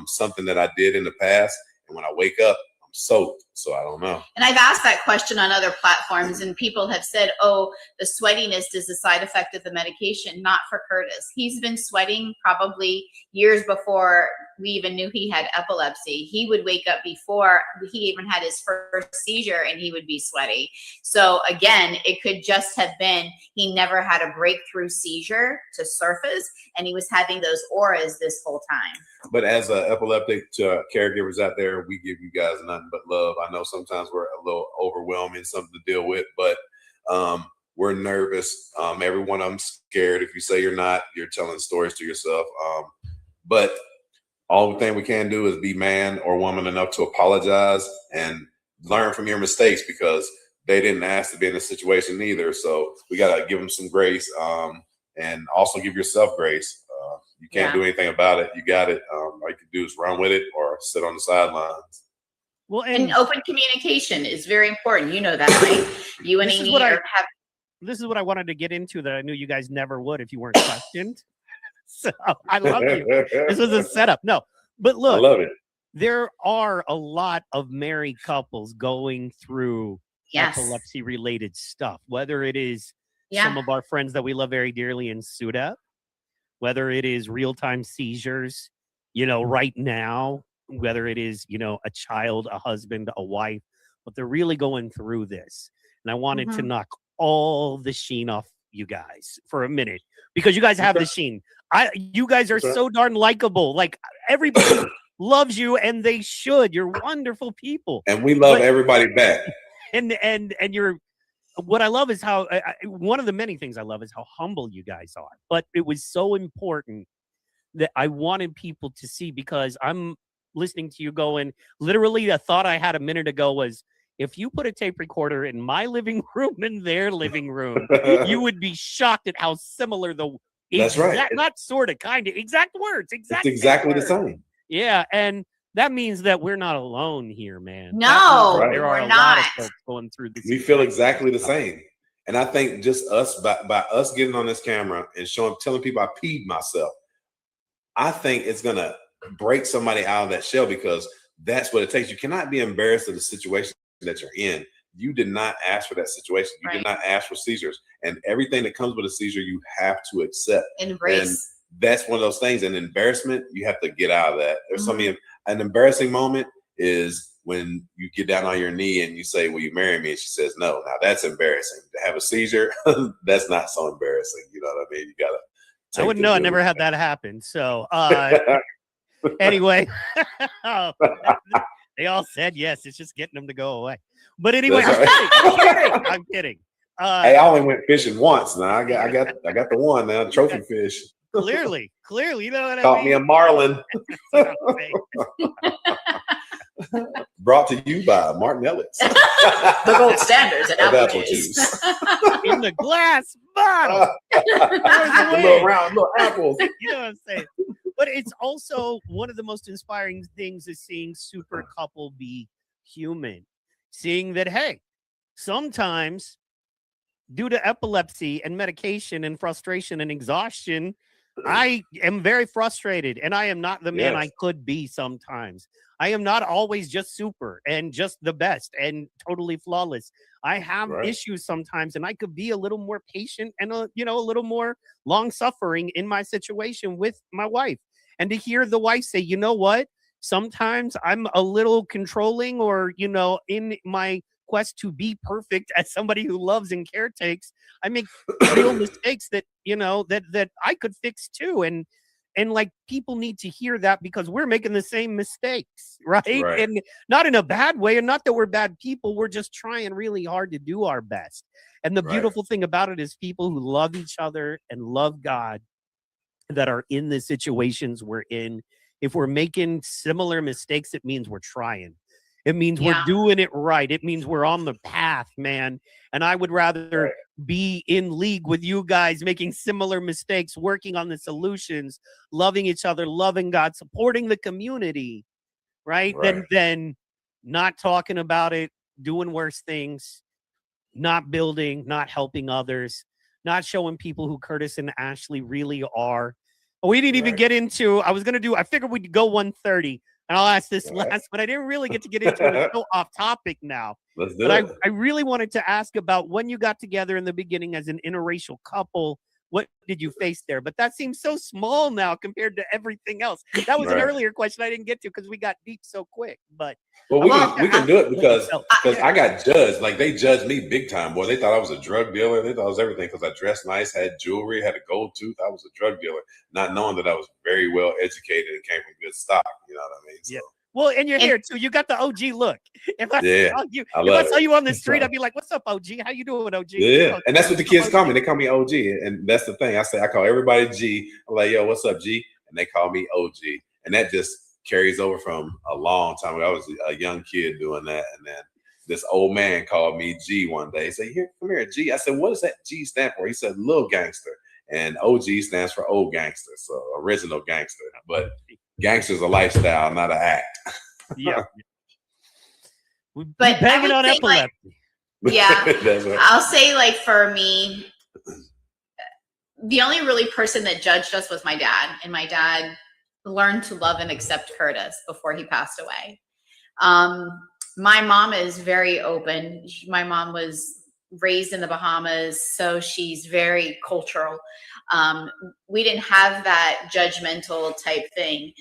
something that I did in the past, and when I wake up, I'm soaked. So I don't know. And I've asked that question on other platforms, and people have said, oh, the sweatiness is a side effect of the medication. Not for Curtis. He's been sweating probably years before we even knew he had epilepsy. He would wake up before he even had his first seizure and he would be sweaty. So again, it could just have been he never had a breakthrough seizure to surface, and he was having those auras this whole time. But as epileptic caregivers out there, we give you guys nothing but love. I know sometimes we're a little overwhelming, something to deal with, but we're nervous. Every one of them scared. If you say you're not, you're telling stories to yourself. But all the thing we can do is be man or woman enough to apologize and learn from your mistakes, because they didn't ask to be in this situation either. So we got to give them some grace, and also give yourself grace. You can't do anything about it. You got it. All you can do is run with it or sit on the sidelines. Well, and open communication is very important. You know that, like you and Amy have. This is what I wanted to get into that I knew you guys never would if you weren't questioned. So I love you. This was a setup. No, but look, I love it. There are a lot of married couples going through epilepsy related stuff, whether it is some of our friends that we love very dearly in Suda, whether it is real-time seizures, right now, whether it is, a child, a husband, a wife, but they're really going through this. And I wanted to knock all the sheen off you guys for a minute, because you guys have the sheen. You guys are so darn likable. Like everybody loves you, and they should. You're wonderful people, and we love everybody back. And you're. What I love is how one of the many things I love is how humble you guys are. But it was so important that I wanted people to see, because I'm listening to you going. Literally, a thought I had a minute ago was, if you put a tape recorder in my living room and their living room, you would be shocked at how similar That's right. Not sort of, kind of, exact words. It's exactly the same. Yeah, and that means that we're not alone here, man. No, there are a lot of folks going through this. We feel exactly the same. And I think just us, by us getting on this camera and telling people I peed myself, I think it's going to break somebody out of that shell, because that's what it takes. You cannot be embarrassed of the situation that you're in. You did not ask for that situation. You did not ask for seizures, and everything that comes with a seizure, you have to accept. Embrace. And that's one of those things. And embarrassment, you have to get out of that. There's something, an embarrassing moment is when you get down on your knee and you say, "Will you marry me?" And she says no. Now that's embarrassing. To have a seizure, that's not so embarrassing. You know what I mean? You gotta. I wouldn't know. I never had that happen. So anyway, they all said yes. It's just getting them to go away. But anyway, I'm kidding. Hey, I only went fishing once. Now I got the one now, trophy fish. Clearly, you know what I mean? Caught me a marlin. Brought to you by Martin Ellis. The gold standards at apple juice. In the glass bottle. The little round little apples. You know what I'm saying? But it's also one of the most inspiring things is seeing super couple be human. Seeing that, hey, sometimes due to epilepsy and medication and frustration and exhaustion, I am very frustrated, and I am not the man I could be sometimes. I am not always just super and just the best and totally flawless. I have issues sometimes, and I could be a little more patient and a little more long suffering in my situation with my wife. And to hear the wife say, you know what, sometimes I'm a little controlling, or in my quest to be perfect as somebody who loves and caretakes, I make real mistakes that that I could fix too. And like, people need to hear that, because we're making the same mistakes, right? And not in a bad way, and not that we're bad people. We're just trying really hard to do our best. And the beautiful thing about it is people who love each other and love God that are in the situations we're in. If we're making similar mistakes, it means we're trying. It means we're doing it right. It means we're on the path, man. And I would rather be in league with you guys, making similar mistakes, working on the solutions, loving each other, loving God, supporting the community, right? Than not talking about it, doing worse things, not building, not helping others, not showing people who Curtis and Ashleigh really are. We didn't even get into, I figured we'd go 1:30. And I'll ask this last, but I didn't really get to get into it. It's so off topic now. Let's do it. I really wanted to ask about when you got together in the beginning as an interracial couple. What did you face there? But that seems so small now compared to everything else. That was an earlier question I didn't get to because we got deep so quick. But we can do it because I got judged. Like, they judged me big time, boy. They thought I was a drug dealer. They thought I was everything because I dressed nice, had jewelry, had a gold tooth. I was a drug dealer, not knowing that I was very well educated and came from good stock. You know what I mean? So. Yeah. Well, and you're here too. You got the OG look. If I saw you on the street, I'd be like, "What's up, OG? How you doing, OG?" Yeah, and that's what the kids call me. They call me OG, and that's the thing. I call everybody G. I'm like, "Yo, what's up, G?" And they call me OG, and that just carries over from a long time ago. I was a young kid doing that, and then this old man called me G one day. He said, "Here, come here, G." I said, "What does that G stand for?" He said, "Little Gangster," and OG stands for Old Gangster, so original gangster. But gangster's a lifestyle, not an act. Yeah. We've But been banging on epilepsy. I'll say, like, for me, the only really person that judged us was my dad, and my dad learned to love and accept Curtis before he passed away. My mom is very open. My mom was raised in the Bahamas, so she's very cultural. We didn't have that judgmental type thing.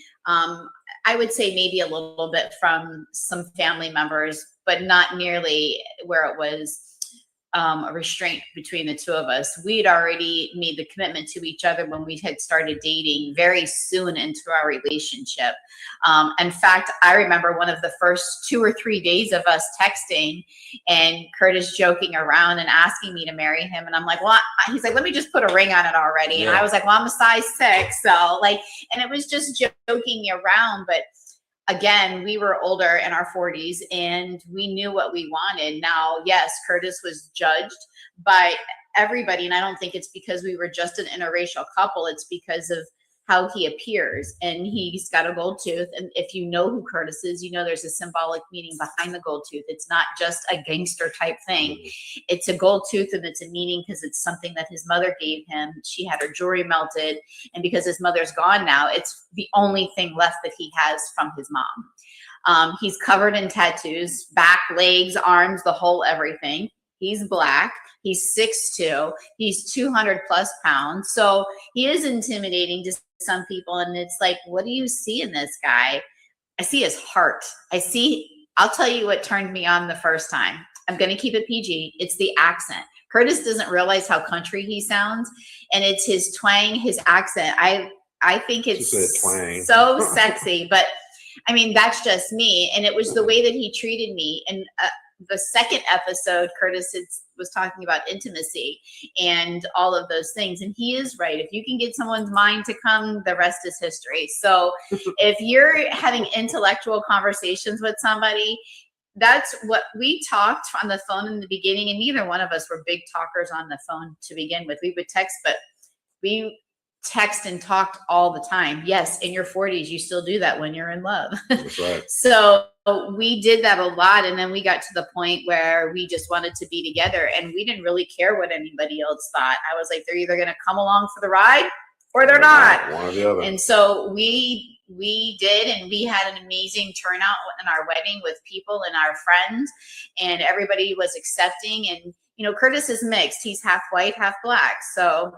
I would say maybe a little bit from some family members, but not nearly where it was a restraint between the two of us. We'd already made the commitment to each other when we had started dating very soon into our relationship. In fact, I remember one of the first 2 or 3 days of us texting and Curtis joking around and asking me to marry him. And I'm like, well, he's like, let me just put a ring on it already. And I was like, well, I'm a size 6. So like, and it was just joking around. But again, we were older in our 40s and we knew what we wanted. Now, yes, Curtis was judged by everybody. And I don't think it's because we were just an interracial couple. It's because of how he appears, and he's got a gold tooth. And if you know who Curtis is, you know there's a symbolic meaning behind the gold tooth. It's not just a gangster type thing. It's a gold tooth, and it's a meaning because it's something that his mother gave him. She had her jewelry melted, and because his mother's gone now, it's the only thing left that he has from his mom. He's covered in tattoos, back, legs, arms, the whole everything. He's black. He's 6'2". He's 200 plus pounds. So he is intimidating to some people. And it's like, what do you see in this guy? I see his heart. I'll tell you what turned me on the first time. I'm going to keep it PG. It's the accent. Curtis doesn't realize how country he sounds. And it's his twang, his accent. I think it's so sexy, but I mean, that's just me. And it was the way that he treated me. And the second episode, Curtis was talking about intimacy and all of those things. And he is right. If you can get someone's mind to come, the rest is history. So if you're having intellectual conversations with somebody, that's what we talked on the phone in the beginning. And neither one of us were big talkers on the phone to begin with. We would text, but we text and talked all the time. Yes, in your 40s, you still do that when you're in love. That's right. So we did that a lot. And then we got to the point where we just wanted to be together, and we didn't really care what anybody else thought. I was like, they're either going to come along for the ride or they're not. One or the other. And so we did, and we had an amazing turnout in our wedding with people and our friends, and everybody was accepting. And, you know, Curtis is mixed. He's half white, half black. So,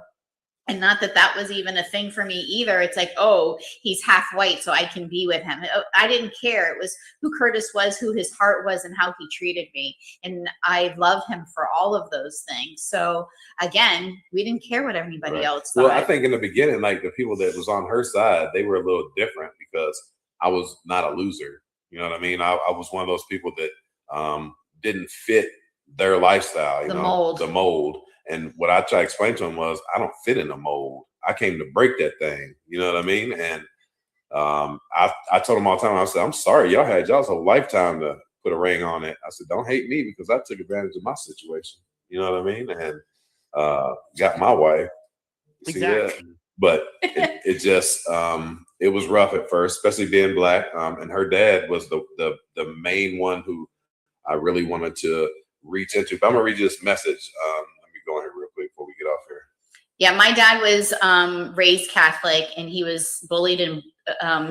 and not that that was even a thing for me either. It's like, oh, he's half white, so I can be with him. I didn't care. It was who Curtis was, who his heart was, and how he treated me. And I love him for all of those things. So again, we didn't care what anybody else thought. Well, I think in the beginning, like the people that was on her side, they were a little different because I was not a loser. You know what I mean? I was one of those people that didn't fit their lifestyle, the mold. And what I try to explain to him was, I don't fit in a mold. I came to break that thing. You know what I mean? And I told him all the time, I said, I'm sorry, y'all had y'all's whole lifetime to put a ring on it. I said, don't hate me because I took advantage of my situation. You know what I mean? And got my wife. Exactly. But it just, it was rough at first, especially being black. And her dad was the main one who I really wanted to reach into. But I'm going to read you this message. Go here real quick before we get off here. Yeah, my dad was raised Catholic, and he was bullied and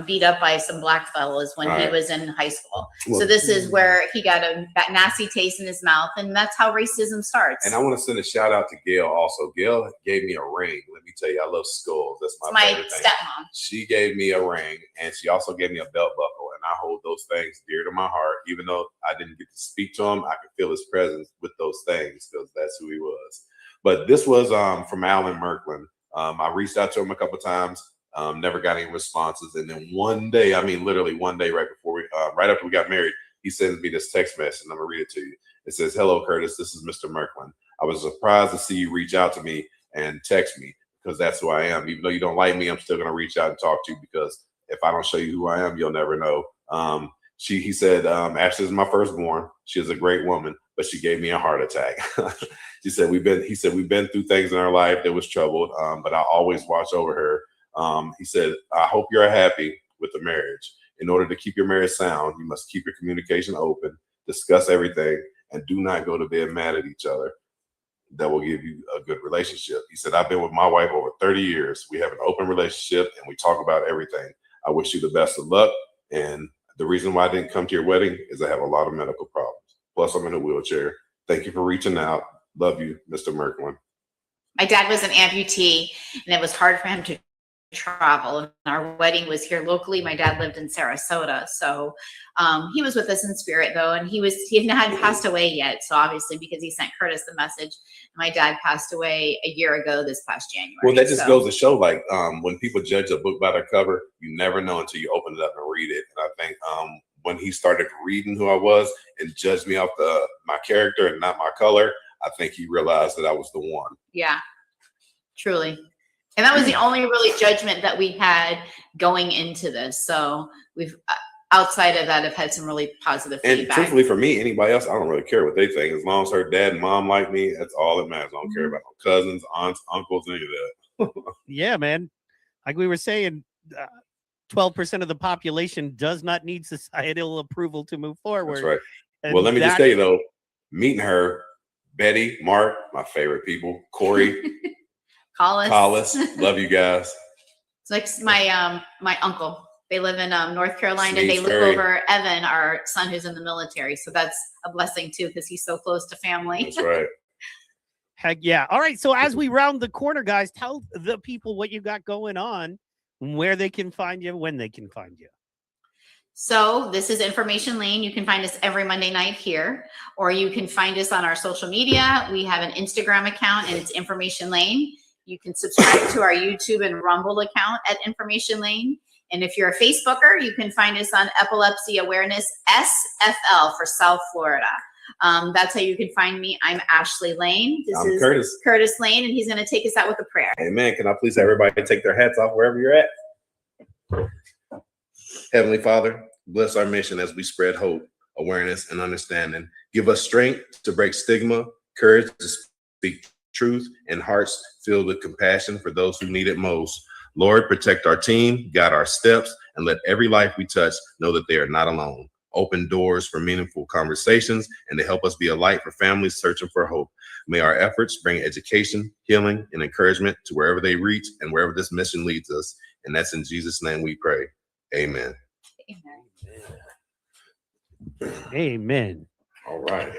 beat up by some black fellows when he was in high school. Well, so this is where he got a nasty taste in his mouth, and that's how racism starts. And I want to send a shout out to Gail also. Gail gave me a ring. Let me tell you, I love skulls. That's my favorite thing. Stepmom. She gave me a ring, and she also gave me a belt buckle, and I hold those things dear to my heart. Even though I didn't get to speak to him, I could feel his presence with those things because that's who he was. But this was from Alan Merklin. I reached out to him a couple times, never got any responses. And then one day, I mean, literally one day right after we got married, he sends me this text message, and I'm gonna read it to you. It says, "Hello, Curtis, this is Mr. Merklin. I was surprised to see you reach out to me and text me because that's who I am. Even though you don't like me, I'm still gonna reach out and talk to you because if I don't show you who I am, you'll never know." He said, Ashley is my firstborn. She is a great woman, but she gave me a heart attack. He said, we've been through things in our life that was troubled, but I always watch over her. He said, I hope you're happy with the marriage. In order to keep your marriage sound, you must keep your communication open, discuss everything, and do not go to bed mad at each other. That will give you a good relationship. He said, I've been with my wife over 30 years. We have an open relationship and we talk about everything. I wish you the best of luck. And the reason why I didn't come to your wedding is I have a lot of medical problems. Plus, I'm in a wheelchair. Thank you for reaching out. Love you, Mr. Merklin. My dad was an amputee, and it was hard for him to travel. And our wedding was here locally. My dad lived in Sarasota. So he was with us in spirit, though, and he hadn't passed away yet. So obviously, because he sent Curtis the message, my dad passed away a year ago this past January. Well, that just goes to show, like, when people judge a book by their cover, you never know until you open it up and read it. And I think when he started reading who I was and judged me off my character and not my color, I think he realized that I was the one. Yeah, truly. And that was the only really judgment that we had going into this. So we've, outside of that, have had some really positive feedback. And truthfully, for me, anybody else, I don't really care what they think. As long as her dad and mom like me, that's all that matters. I don't care about no cousins, aunts, uncles, any of that. Yeah, man. like we were saying, 12% of the population does not need societal approval to move forward. That's right. And Well, let me just that- tell you though, meeting her, Betty, Mark, my favorite people, Corey, Collis, love you guys. It's like my uncle. They live in North Carolina, and they Sneeze look Ferry. over Evan, our son who's in the military. So that's a blessing too, because he's so close to family. That's right. Heck yeah. All right. So as we round the corner, guys, tell the people what you got going on, where they can find you, when they can find you. So this is Information Lane. You can find us every Monday night here, or you can find us on our social media. We have an Instagram account, and it's Information Lane. You can subscribe to our YouTube and Rumble account at Information Lane. And if you're a Facebooker, you can find us on Epilepsy Awareness SFL for South Florida. That's how you can find me. I'm Ashleigh Lane. This I'm is Curtis. Lane, and he's going to take us out with a prayer. Amen. Can I please have everybody take their hats off wherever you're at? Heavenly Father, bless our mission as we spread hope, awareness, and understanding. Give us strength to break stigma, courage to speak truth, and hearts filled with compassion for those who need it most. Lord, protect our team, guide our steps, and let every life we touch know that they are not alone. Open doors for meaningful conversations and to help us be a light for families searching for hope. May our efforts bring education, healing, and encouragement to wherever they reach and wherever this mission leads us. And that's in Jesus' name we pray. Amen. Amen. Amen. All right.